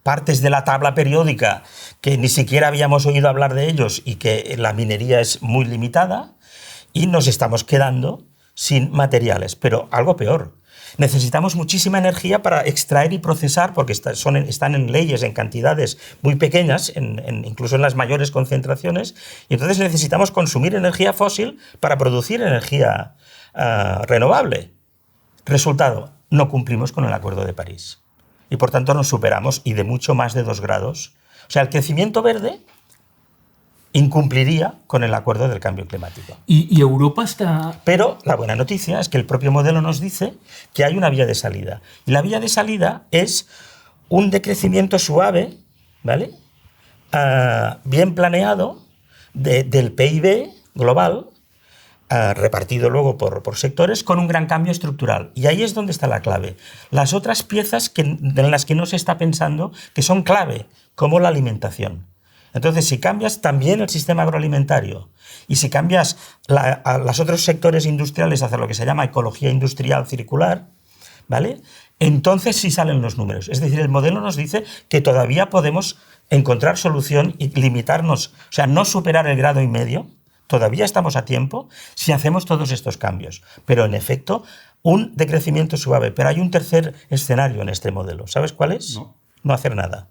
partes de la tabla periódica que ni siquiera habíamos oído hablar de ellos y que la minería es muy limitada, y nos estamos quedando sin materiales. Pero algo peor. Necesitamos muchísima energía para extraer y procesar, porque están en leyes en cantidades muy pequeñas, incluso en las mayores concentraciones, y entonces necesitamos consumir energía fósil para producir energía renovable. Resultado, no cumplimos con el Acuerdo de París. Y por tanto nos superamos, y de mucho más de 2 grados. O sea, el crecimiento verde incumpliría con el Acuerdo del Cambio Climático. ¿Y Europa está...? Pero la buena noticia es que el propio modelo nos dice que hay una vía de salida. Y la vía de salida es un decrecimiento suave, ¿vale?, bien planeado del PIB global, repartido luego por sectores, con un gran cambio estructural. Y ahí es donde está la clave. Las otras piezas en las que no se está pensando, que son clave, como la alimentación. Entonces, si cambias también el sistema agroalimentario y si cambias a los otros sectores industriales hacia lo que se llama ecología industrial circular, ¿vale?, entonces sí salen los números. Es decir, el modelo nos dice que todavía podemos encontrar solución y limitarnos, o sea, no superar el 1,5 grados, todavía estamos a tiempo si hacemos todos estos cambios. Pero, en efecto, un decrecimiento suave. Pero hay un tercer escenario en este modelo. ¿Sabes cuál es? No hacer nada.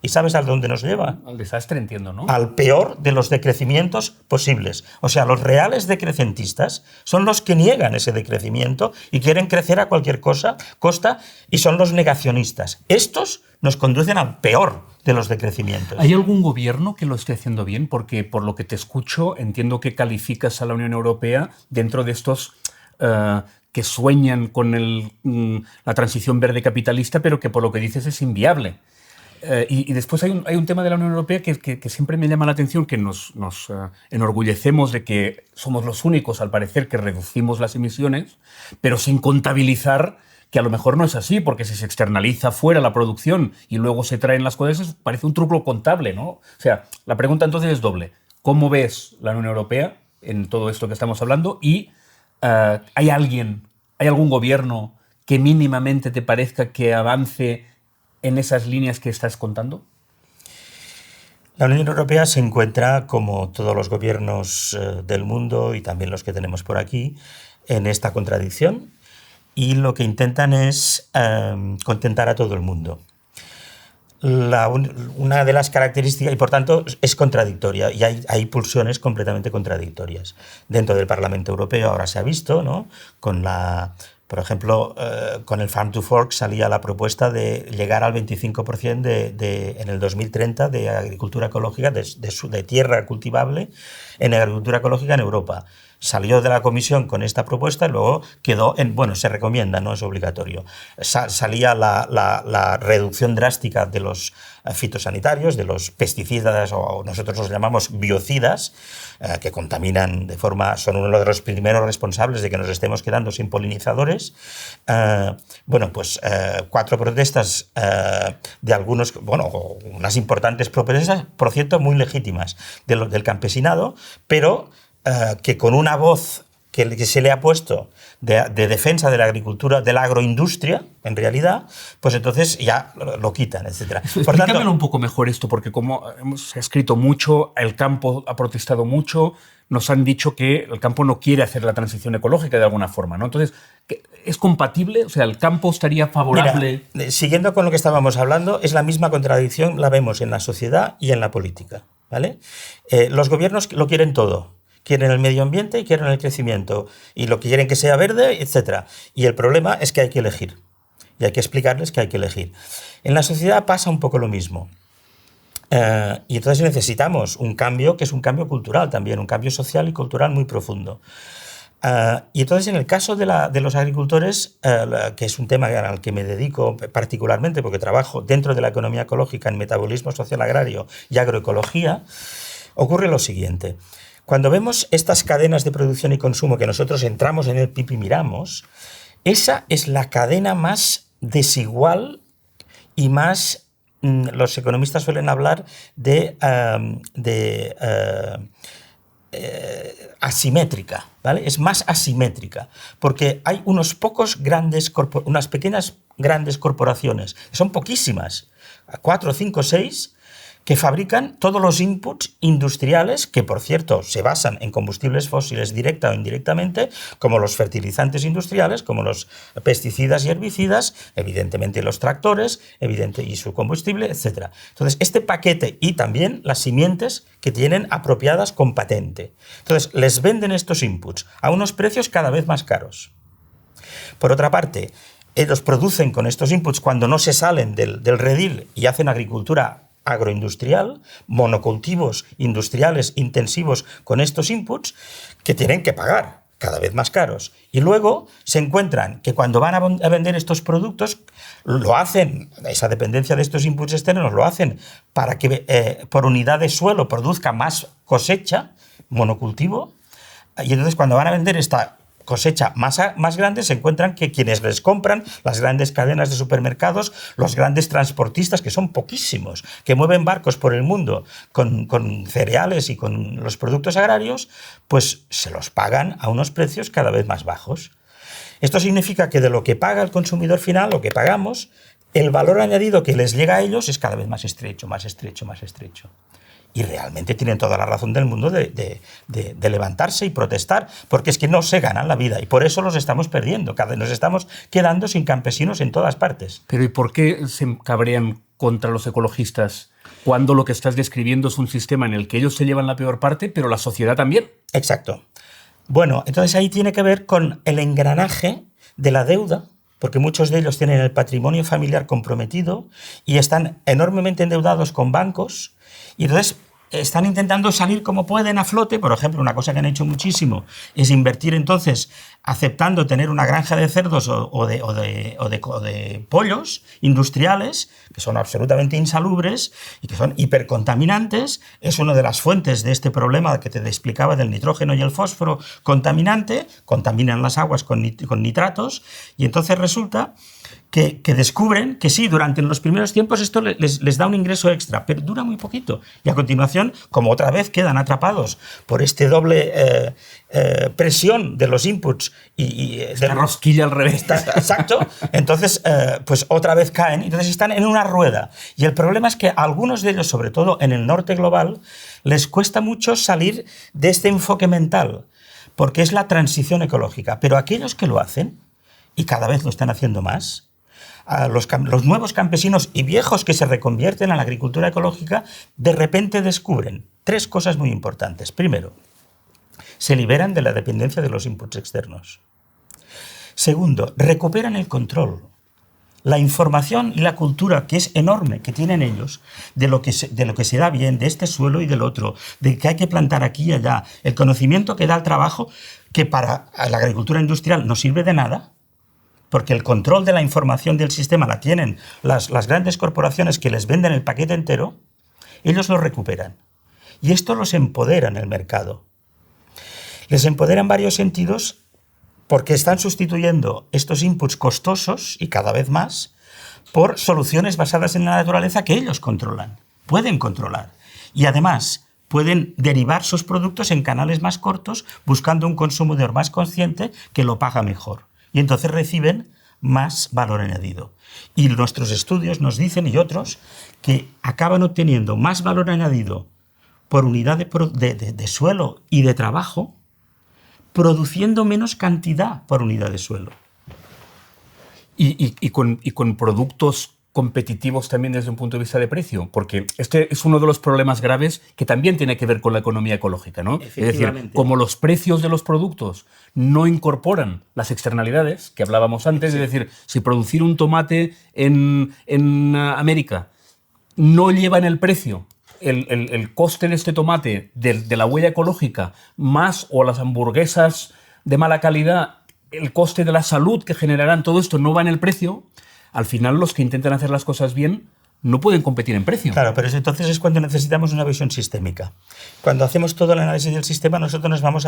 ¿Y sabes a dónde nos lleva? Al desastre, entiendo, ¿no? Al peor de los decrecimientos posibles. O sea, los reales decrecentistas son los que niegan ese decrecimiento y quieren crecer a cualquier costa, y son los negacionistas. Estos nos conducen al peor de los decrecimientos. ¿Hay algún gobierno que lo esté haciendo bien? Porque por lo que te escucho, entiendo que calificas a la Unión Europea dentro de estos que sueñan con la transición verde capitalista, pero que por lo que dices es inviable. Y después hay un tema de la Unión Europea que siempre me llama la atención, que nos enorgullecemos de que somos los únicos, al parecer, que reducimos las emisiones, pero sin contabilizar que a lo mejor no es así, porque si se externaliza fuera la producción y luego se traen las cosas, parece un truco contable, ¿no? O sea, la pregunta entonces es doble. ¿Cómo ves la Unión Europea en todo esto que estamos hablando? Y ¿hay algún gobierno que mínimamente te parezca que avance en esas líneas que estás contando? La Unión Europea se encuentra, como todos los gobiernos del mundo y también los que tenemos por aquí, en esta contradicción, y lo que intentan es contentar a todo el mundo. Una de las características, y por tanto es contradictoria, y hay pulsiones completamente contradictorias. Dentro del Parlamento Europeo ahora se ha visto, ¿no?, por ejemplo, con el Farm to Fork salía la propuesta de llegar al 25% en el 2030 de agricultura ecológica, de tierra cultivable en agricultura ecológica en Europa. salió de la comisión con esta propuesta y luego quedó en, bueno, se recomienda, no es obligatorio. Salía la reducción drástica de los fitosanitarios, de los pesticidas, o nosotros los llamamos biocidas, que contaminan de forma, son uno de los primeros responsables de que nos estemos quedando sin polinizadores. Bueno, pues 4 protestas de algunos, bueno, unas importantes protestas, por cierto, muy legítimas del campesinado, pero que con una voz que se le ha puesto de defensa de la agricultura, de la agroindustria, en realidad, pues entonces ya lo quitan, etc. Explícamelo un poco mejor esto, porque como se ha escrito mucho, el campo ha protestado mucho, nos han dicho que el campo no quiere hacer la transición ecológica de alguna forma, ¿no? Entonces, ¿es compatible? O sea, ¿el campo estaría favorable? Mira, siguiendo con lo que estábamos hablando, es la misma contradicción, la vemos en la sociedad y en la política, ¿vale? Los gobiernos lo quieren todo. Quieren el medio ambiente y quieren el crecimiento, y lo que quieren que sea verde, etc. Y el problema es que hay que elegir, y hay que explicarles que hay que elegir. En la sociedad pasa un poco lo mismo. Y entonces necesitamos un cambio que es un cambio cultural también, un cambio social y cultural muy profundo. Y entonces en el caso de los agricultores, que es un tema al que me dedico particularmente porque trabajo dentro de la economía ecológica en metabolismo social agrario y agroecología, ocurre lo siguiente. Cuando vemos estas cadenas de producción y consumo que nosotros entramos en el PIB y miramos, esa es la cadena más desigual y más, los economistas suelen hablar de asimétrica, ¿vale? Es más asimétrica, porque hay unas pequeñas grandes corporaciones, son poquísimas, 4, 5, 6, que fabrican todos los inputs industriales, que por cierto se basan en combustibles fósiles directa o indirectamente, como los fertilizantes industriales, como los pesticidas y herbicidas, evidentemente los tractores, y su combustible, etc. Entonces, este paquete y también las simientes que tienen apropiadas con patente. Entonces, les venden estos inputs a unos precios cada vez más caros. Por otra parte, ellos producen con estos inputs cuando no se salen del redil y hacen agricultura agroindustrial, monocultivos industriales intensivos con estos inputs que tienen que pagar cada vez más caros. Y luego se encuentran que cuando van a vender estos productos, lo hacen, esa dependencia de estos inputs externos, lo hacen para que por unidad de suelo produzca más cosecha, monocultivo, y entonces cuando van a vender esta cosecha más grande, se encuentran que quienes les compran, las grandes cadenas de supermercados, los grandes transportistas, que son poquísimos, que mueven barcos por el mundo con cereales y con los productos agrarios, pues se los pagan a unos precios cada vez más bajos. Esto significa que de lo que paga el consumidor final, lo que pagamos, el valor añadido que les llega a ellos es cada vez más estrecho, más estrecho, más estrecho. Y realmente tienen toda la razón del mundo de levantarse y protestar, porque es que no se ganan la vida y por eso los estamos perdiendo. Nos estamos quedando sin campesinos en todas partes. Pero ¿y por qué se cabrean contra los ecologistas cuando lo que estás describiendo es un sistema en el que ellos se llevan la peor parte, pero la sociedad también? Exacto. Bueno, entonces ahí tiene que ver con el engranaje de la deuda, porque muchos de ellos tienen el patrimonio familiar comprometido y están enormemente endeudados con bancos. Y entonces están intentando salir como pueden a flote. Por ejemplo, una cosa que han hecho muchísimo es invertir entonces aceptando tener una granja de cerdos o de pollos industriales que son absolutamente insalubres y que son hipercontaminantes. Es una de las fuentes de este problema que te explicaba del nitrógeno y el fósforo contaminante. Contaminan las aguas con nitratos y entonces resulta que descubren que sí, durante los primeros tiempos esto les da un ingreso extra, pero dura muy poquito. Y a continuación, como otra vez quedan atrapados por este doble presión de los inputs y la rosquilla al revés. Exacto. Entonces, pues otra vez caen. Entonces están en una rueda. Y el problema es que a algunos de ellos, sobre todo en el norte global, les cuesta mucho salir de este enfoque mental, porque es la transición ecológica. Pero aquellos que lo hacen, y cada vez lo están haciendo más, los nuevos campesinos y viejos que se reconvierten a la agricultura ecológica, de repente descubren 3 cosas muy importantes. Primero, se liberan de la dependencia de los inputs externos. Segundo, recuperan el control. la información y la cultura, que es enorme, que tienen ellos, de lo que se da bien, de este suelo y del otro, de que hay que plantar aquí y allá, el conocimiento que da el trabajo, que para la agricultura industrial no sirve de nada, porque el control de la información del sistema la tienen las grandes corporaciones que les venden el paquete entero, ellos lo recuperan. Y esto los empodera en el mercado. Les empodera en varios sentidos porque están sustituyendo estos inputs costosos, y cada vez más, por soluciones basadas en la naturaleza que ellos controlan, pueden controlar. Y además pueden derivar sus productos en canales más cortos, buscando un consumidor más consciente que lo paga mejor. Y entonces reciben más valor añadido. Y nuestros estudios nos dicen, y otros, que acaban obteniendo más valor añadido por unidad de suelo y de trabajo, produciendo menos cantidad por unidad de suelo. Y con productos competitivos también desde un punto de vista de precio, porque este es uno de los problemas graves que también tiene que ver con la economía ecológica, ¿no? Es decir, como los precios de los productos no incorporan las externalidades que hablábamos antes, sí. Es decir, si producir un tomate en América no lleva en el precio el coste de este tomate, de la huella ecológica, más o las hamburguesas de mala calidad, el coste de la salud que generarán, todo esto no va en el precio, al final los que intentan hacer las cosas bien no pueden competir en precio. Claro, pero entonces es cuando necesitamos una visión sistémica. Cuando hacemos todo el análisis del sistema, nosotros nos vamos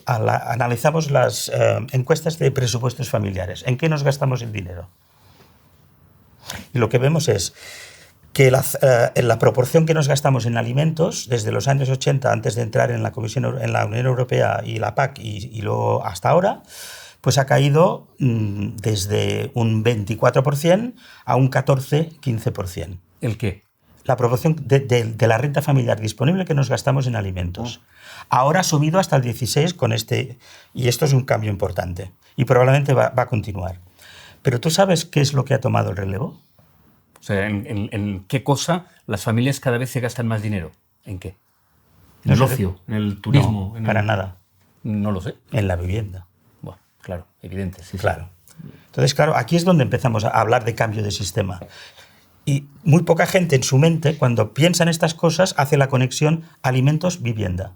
analizamos las encuestas de presupuestos familiares. ¿En qué nos gastamos el dinero? Y lo que vemos es que la proporción que nos gastamos en alimentos desde los años 80, antes de entrar en la Unión Europea y la PAC y luego hasta ahora, pues ha caído desde un 24% a un 14-15%. ¿El qué? La proporción de la renta familiar disponible que nos gastamos en alimentos. Ahora ha subido hasta el 16% con y esto es un cambio importante y probablemente va a continuar. Pero ¿tú sabes qué es lo que ha tomado el relevo? O sea, ¿en qué cosa las familias cada vez se gastan más dinero? ¿En qué? ¿En el ocio? ¿En el turismo? No, para nada. No lo sé. En la vivienda. Bueno, claro, evidente. Sí, claro. Entonces, claro, aquí es donde empezamos a hablar de cambio de sistema. Y muy poca gente en su mente, cuando piensa en estas cosas, hace la conexión alimentos-vivienda.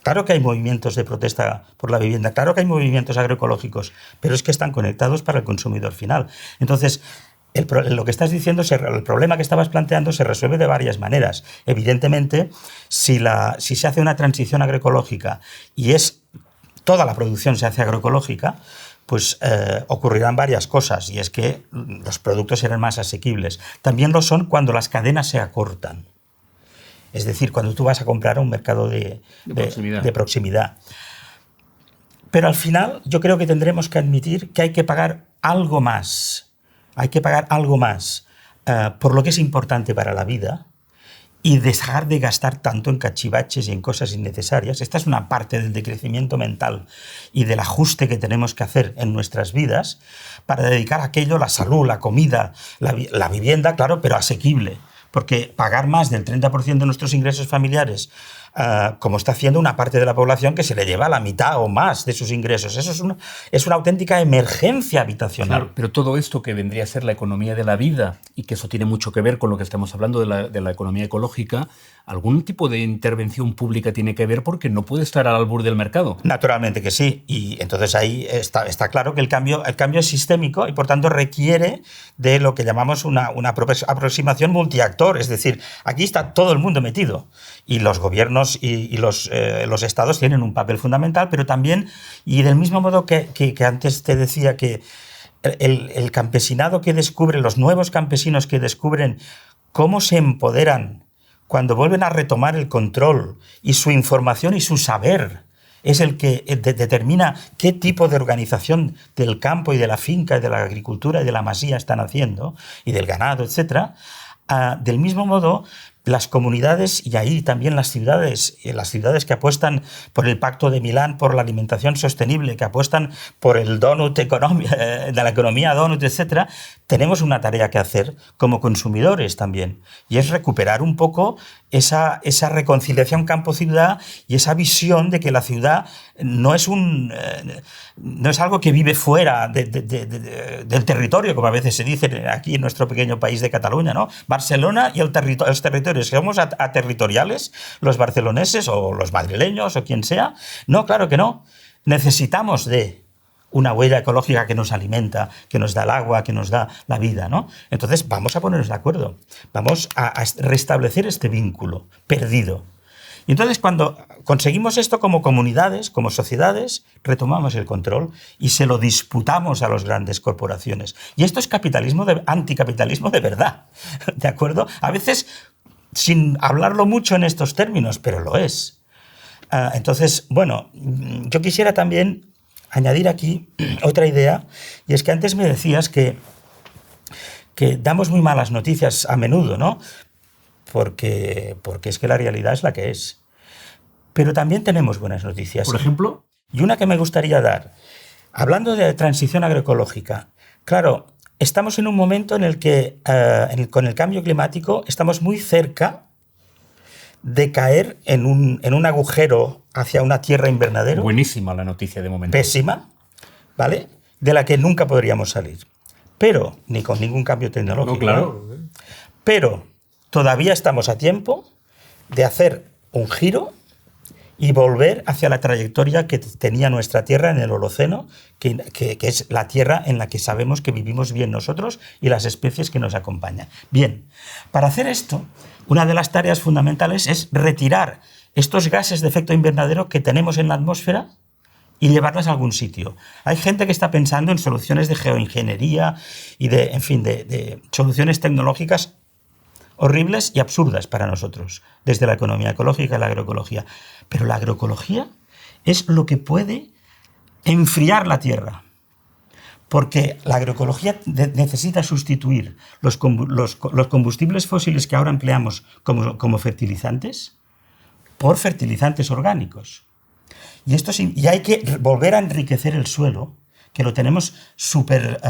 Claro que hay movimientos de protesta por la vivienda, claro que hay movimientos agroecológicos, pero es que están conectados para el consumidor final. Entonces, lo que estás diciendo, el problema que estabas planteando se resuelve de varias maneras. Evidentemente, si se hace una transición agroecológica y toda la producción se hace agroecológica, pues ocurrirán varias cosas, y es que los productos serán más asequibles. También lo son cuando las cadenas se acortan. Es decir, cuando tú vas a comprar a un mercado de proximidad. Pero al final yo creo que tendremos que admitir que hay que pagar algo más. Hay que pagar algo más por lo que es importante para la vida y dejar de gastar tanto en cachivaches y en cosas innecesarias. Esta es una parte del decrecimiento mental y del ajuste que tenemos que hacer en nuestras vidas para dedicar a aquello, la salud, la comida, la vivienda, claro, pero asequible. Porque pagar más del 30% de nuestros ingresos familiares, como está haciendo una parte de la población que se le lleva la mitad o más de sus ingresos, eso es una auténtica emergencia habitacional. Claro, pero todo esto que vendría a ser la economía de la vida, y que eso tiene mucho que ver con lo que estamos hablando de la economía ecológica, algún tipo de intervención pública tiene que ver, porque no puede estar al albur del mercado. Naturalmente que sí, y entonces ahí está claro que el cambio es sistémico y por tanto requiere de lo que llamamos una aproximación multiactor, es decir, aquí está todo el mundo metido y los gobiernos y los estados tienen un papel fundamental, pero también, y del mismo modo que antes te decía que el campesinado que descubre, los nuevos campesinos que descubren cómo se empoderan cuando vuelven a retomar el control, y su información y su saber es el que determina qué tipo de organización del campo y de la finca y de la agricultura y de la masía están haciendo, y del ganado, etc. Del mismo modo, las comunidades y ahí también las ciudades que apuestan por el Pacto de Milán, por la alimentación sostenible, que apuestan por el donut de la economía donut, etcétera, tenemos una tarea que hacer como consumidores también, y es recuperar un poco esa reconciliación campo-ciudad y esa visión de que la ciudad no es algo que vive fuera del territorio, como a veces se dice aquí en nuestro pequeño país de Cataluña, ¿no? Barcelona y los territorios. ¿Somos aterritoriales los barceloneses o los madrileños o quien sea? No, claro que no. Necesitamos de una huella ecológica que nos alimenta, que nos da el agua, que nos da la vida, ¿no? Entonces vamos a ponernos de acuerdo, vamos a restablecer este vínculo perdido. Y entonces cuando conseguimos esto como comunidades, como sociedades, retomamos el control y se lo disputamos a las grandes corporaciones. Y esto es anticapitalismo de verdad, ¿de acuerdo? A veces sin hablarlo mucho en estos términos, pero lo es. Entonces, bueno, yo quisiera también añadir aquí otra idea, y es que antes me decías que damos muy malas noticias a menudo, ¿no? Porque es que la realidad es la que es. Pero también tenemos buenas noticias. ¿Por ejemplo? Y una que me gustaría dar, hablando de transición agroecológica, claro, estamos en un momento en el que, con el cambio climático, estamos muy cerca de caer en un agujero hacia una tierra invernadero. Buenísima la noticia de momento. Pésima, ¿vale? De la que nunca podríamos salir. Pero, ni con ningún cambio tecnológico. No, claro. Pero todavía estamos a tiempo de hacer un giro y volver hacia la trayectoria que tenía nuestra Tierra en el Holoceno, que es la Tierra en la que sabemos que vivimos bien nosotros y las especies que nos acompañan. Bien, para hacer esto, una de las tareas fundamentales es retirar estos gases de efecto invernadero que tenemos en la atmósfera y llevarlas a algún sitio. Hay gente que está pensando en soluciones de geoingeniería y de soluciones tecnológicas horribles y absurdas para nosotros, desde la economía ecológica y la agroecología. Pero la agroecología es lo que puede enfriar la tierra, porque la agroecología necesita sustituir los combustibles fósiles que ahora empleamos como fertilizantes por fertilizantes orgánicos. Y hay que volver a enriquecer el suelo, que lo tenemos súper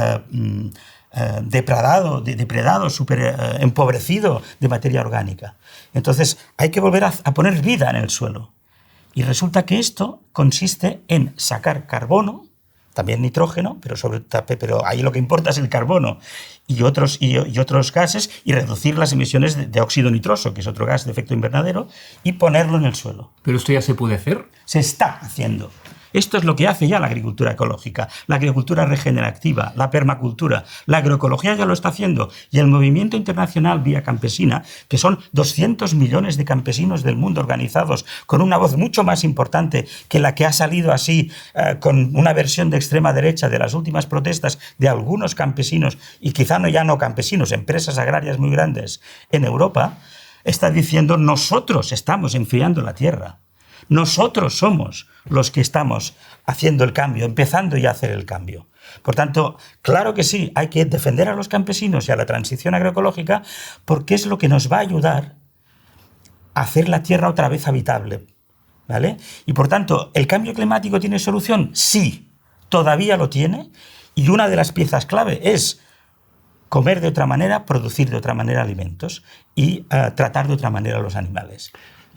depredado, súper empobrecido de materia orgánica. Entonces hay que volver a poner vida en el suelo. Y resulta que esto consiste en sacar carbono, también nitrógeno, pero ahí lo que importa es el carbono y otros gases, y reducir las emisiones de óxido nitroso, que es otro gas de efecto invernadero, y ponerlo en el suelo. ¿Pero esto ya se puede hacer? Se está haciendo. Esto es lo que hace ya la agricultura ecológica, la agricultura regenerativa, la permacultura. La agroecología ya lo está haciendo, y el movimiento internacional Vía Campesina, que son 200 millones de campesinos del mundo organizados con una voz mucho más importante que la que ha salido así con una versión de extrema derecha de las últimas protestas de algunos campesinos, y quizá ya no campesinos, empresas agrarias muy grandes en Europa, está diciendo: nosotros estamos enfriando la tierra. Nosotros somos los que estamos haciendo el cambio, empezando ya a hacer el cambio. Por tanto, claro que sí, hay que defender a los campesinos y a la transición agroecológica, porque es lo que nos va a ayudar a hacer la tierra otra vez habitable, ¿vale? Y por tanto, ¿el cambio climático tiene solución? Sí, todavía lo tiene, y una de las piezas clave es comer de otra manera, producir de otra manera alimentos y tratar de otra manera a los animales.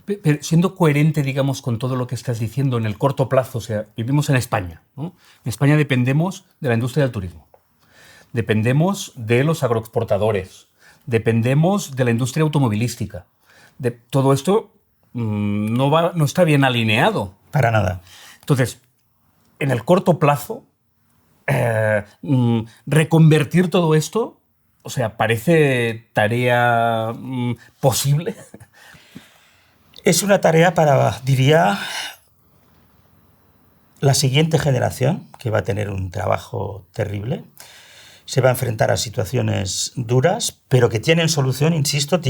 Pero siendo coherente, digamos, con todo lo que estás diciendo en el corto plazo, o sea, vivimos en España, ¿no? En España dependemos de la industria del turismo, dependemos de los agroexportadores, dependemos de la industria automovilística. De todo esto no está bien alineado. Para nada. Entonces, en el corto plazo, reconvertir todo esto, o sea, parece tarea posible. Es una tarea para, diría, la siguiente generación, que va a tener un trabajo terrible. Se va a enfrentar a situaciones duras, pero que tienen solución, insisto,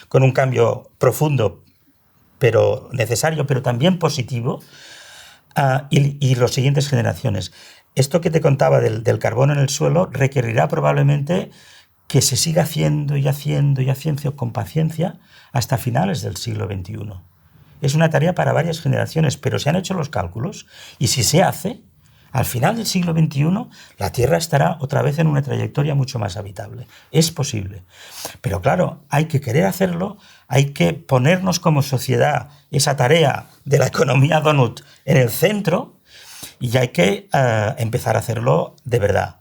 con un cambio profundo, pero necesario, pero también positivo, y las siguientes generaciones. Esto que te contaba del carbono en el suelo requerirá probablemente que se siga haciendo y haciendo y haciendo con paciencia hasta finales del siglo XXI. Es una tarea para varias generaciones, pero se han hecho los cálculos y si se hace, al final del siglo XXI la Tierra estará otra vez en una trayectoria mucho más habitable. Es posible. Pero claro, hay que querer hacerlo, hay que ponernos como sociedad esa tarea de la economía donut en el centro y hay que empezar a hacerlo de verdad.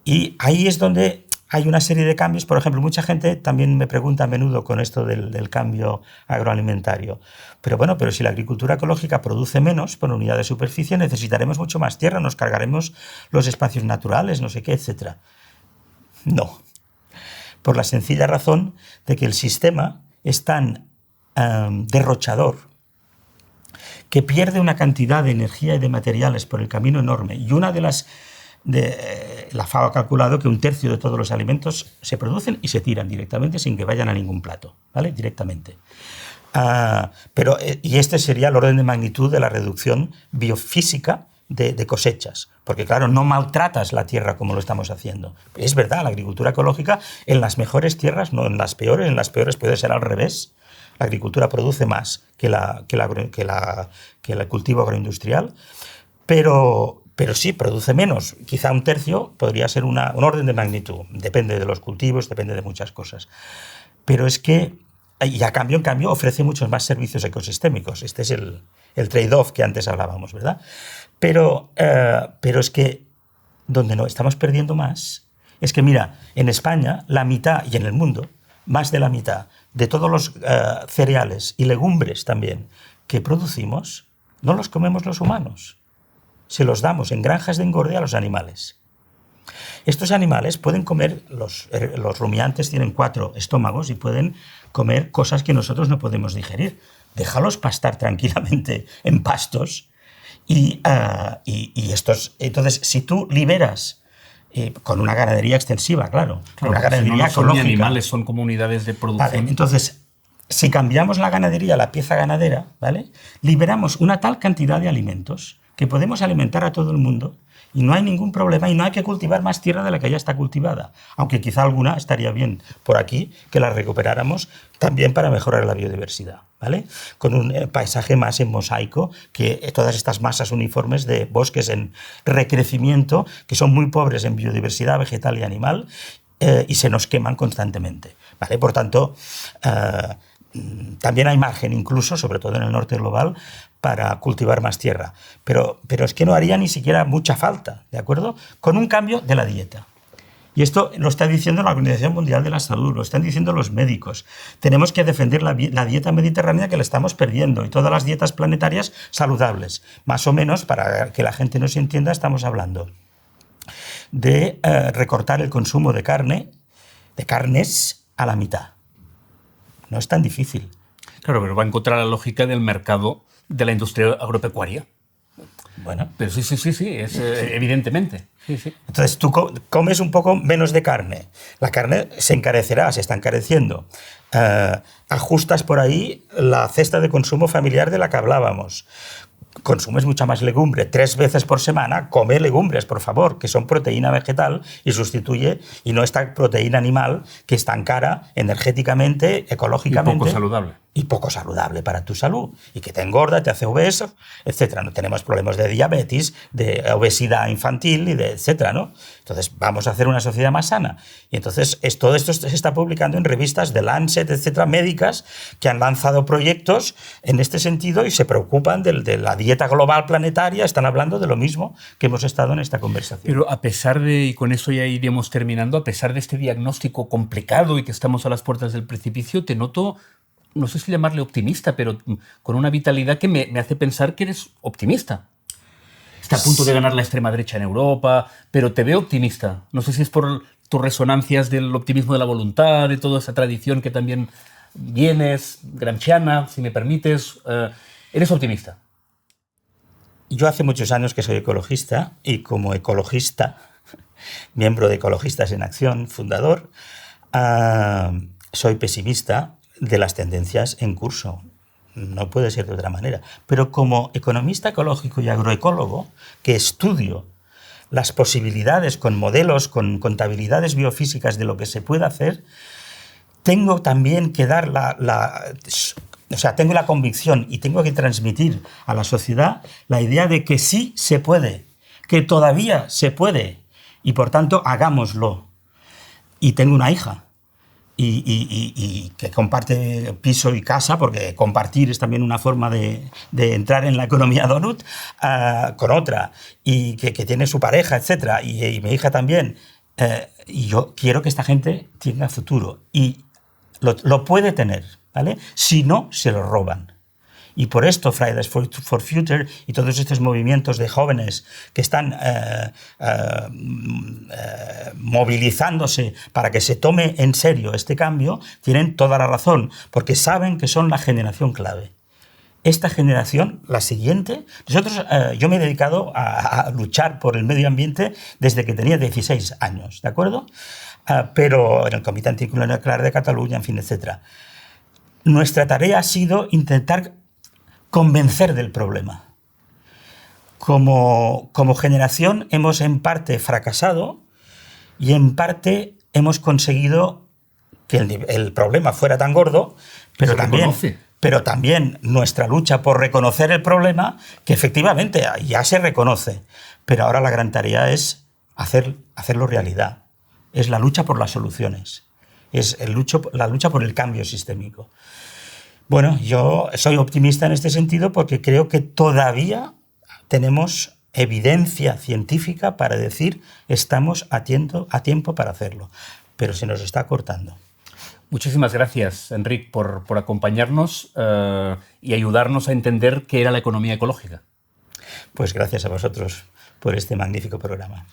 Y ahí es donde hay una serie de cambios. Por ejemplo, mucha gente también me pregunta a menudo con esto del cambio agroalimentario. Pero bueno, pero si la agricultura ecológica produce menos por unidad de superficie, necesitaremos mucho más tierra, nos cargaremos los espacios naturales, no sé qué, etc. No. Por la sencilla razón de que el sistema es tan derrochador que pierde una cantidad de energía y de materiales por el camino enorme. Y una de las... la FAO ha calculado que 1/3 de todos los alimentos se producen y se tiran directamente sin que vayan a ningún plato, ¿vale? Directamente. Y este sería el orden de magnitud de la reducción biofísica de cosechas, porque claro, no maltratas la tierra como lo estamos haciendo. Es verdad, la agricultura ecológica en las mejores tierras, no en las peores puede ser al revés. La agricultura produce más que el cultivo agroindustrial, pero sí, produce menos. Quizá 1/3 podría ser un orden de magnitud. Depende de los cultivos, depende de muchas cosas. Pero es que, y a cambio, ofrece muchos más servicios ecosistémicos. Este es el trade-off que antes hablábamos, ¿verdad? Pero es que donde no estamos perdiendo más, es que mira, en España, la mitad, y en el mundo, más de la mitad de todos los cereales y legumbres también que producimos, no los comemos los humanos. Se los damos en granjas de engorde a los animales. Estos animales pueden comer, los rumiantes tienen 4 estómagos y pueden comer cosas que nosotros no podemos digerir. Déjalos pastar tranquilamente en pastos y entonces, si tú liberas con una ganadería extensiva, claro una ganadería no son ecológica. Animales, son comunidades de producción. Vale, entonces, si cambiamos la ganadería, la pieza ganadera, ¿vale? Liberamos una tal cantidad de alimentos que podemos alimentar a todo el mundo y no hay ningún problema y no hay que cultivar más tierra de la que ya está cultivada, aunque quizá alguna estaría bien por aquí que la recuperáramos también para mejorar la biodiversidad, ¿vale? Con un paisaje más en mosaico que todas estas masas uniformes de bosques en recrecimiento que son muy pobres en biodiversidad vegetal y animal y se nos queman constantemente, ¿vale? Por tanto, también hay margen incluso, sobre todo en el norte global, para cultivar más tierra. Pero es que no haría ni siquiera mucha falta, ¿de acuerdo? Con un cambio de la dieta. Y esto lo está diciendo la Organización Mundial de la Salud, lo están diciendo los médicos. Tenemos que defender la dieta mediterránea que la estamos perdiendo y todas las dietas planetarias saludables. Más o menos, para que la gente nos entienda, estamos hablando de recortar el consumo de carnes a la mitad. No es tan difícil. Claro, pero va en contra de la lógica del mercado de la industria agropecuaria. Bueno. Pero sí, evidentemente. Sí. Entonces tú comes un poco menos de carne. La carne se encarecerá, se está encareciendo. Ajustas por ahí la cesta de consumo familiar de la que hablábamos. Consumes mucha más legumbre. 3 veces por semana, come legumbres, por favor, que son proteína vegetal y sustituye, y no esta proteína animal que es tan cara energéticamente, ecológicamente. Y poco saludable. Y poco saludable para tu salud. Y que te engorda, te hace obeso, etc. No tenemos problemas de diabetes, de obesidad infantil, y de etcétera, ¿no? Entonces, vamos a hacer una sociedad más sana. Y entonces, todo esto se está publicando en revistas de Lancet, etcétera, médicas, que han lanzado proyectos en este sentido y se preocupan de la dieta global planetaria, están hablando de lo mismo que hemos estado en esta conversación. Pero a pesar de, y con eso ya iremos terminando, a pesar de este diagnóstico complicado y que estamos a las puertas del precipicio, te noto, no sé si llamarle optimista, pero con una vitalidad que me hace pensar que eres optimista. Está a punto de ganar la extrema derecha en Europa, pero te veo optimista. No sé si es por tus resonancias del optimismo de la voluntad, de toda esa tradición que también vienes, gramsciana, si me permites. ¿Eres optimista? Yo hace muchos años que soy ecologista y como ecologista, miembro de Ecologistas en Acción, fundador, soy pesimista de las tendencias en curso. No puede ser de otra manera. Pero como economista ecológico y agroecólogo, que estudio las posibilidades, con modelos, con contabilidades biofísicas de lo que se puede hacer, tengo también que dar tengo la convicción y tengo que transmitir a la sociedad la idea de que sí se puede, que todavía se puede, y por tanto hagámoslo. Y tengo una hija y que comparte piso y casa, porque compartir es también una forma de entrar en la economía donut, con otra, y que tiene su pareja, etc. Y mi hija también. Y yo quiero que esta gente tenga futuro. Y lo puede tener, ¿vale? Si no, se lo roban. Y por esto Fridays for Future y todos estos movimientos de jóvenes que están movilizándose para que se tome en serio este cambio, tienen toda la razón, porque saben que son la generación clave. Esta generación, la siguiente, yo me he dedicado a luchar por el medio ambiente desde que tenía 16 años, ¿de acuerdo? Pero en el Comité Antinuclear de Cataluña, en fin, etc. Nuestra tarea ha sido intentar convencer del problema. Como generación hemos en parte fracasado y en parte hemos conseguido que el problema fuera tan gordo, pero también nuestra lucha por reconocer el problema, que efectivamente ya se reconoce, pero ahora la gran tarea es hacerlo realidad. Es la lucha por las soluciones, es la lucha por el cambio sistémico. Bueno, yo soy optimista en este sentido porque creo que todavía tenemos evidencia científica para decir estamos a tiempo para hacerlo, pero se nos está cortando. Muchísimas gracias, Enric, por acompañarnos y ayudarnos a entender qué era la economía ecológica. Pues gracias a vosotros por este magnífico programa.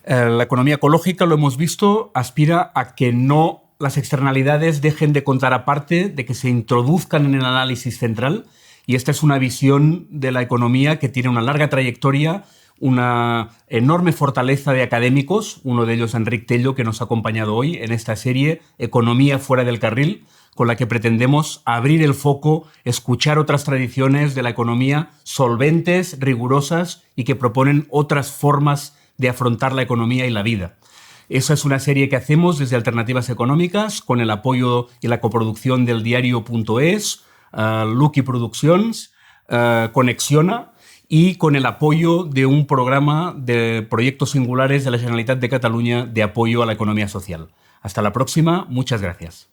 La economía ecológica, lo hemos visto, aspira a que no las externalidades dejen de contar aparte, de que se introduzcan en el análisis central, y esta es una visión de la economía que tiene una larga trayectoria, una enorme fortaleza de académicos, uno de ellos Enric Tello, que nos ha acompañado hoy en esta serie Economía fuera del carril, con la que pretendemos abrir el foco, escuchar otras tradiciones de la economía solventes, rigurosas y que proponen otras formas de afrontar la economía y la vida. Esa es una serie que hacemos desde Alternativas Económicas con el apoyo y la coproducción del diario.es, Lucky Productions, Conexiona y con el apoyo de un programa de proyectos singulares de la Generalitat de Cataluña de apoyo a la economía social. Hasta la próxima, muchas gracias.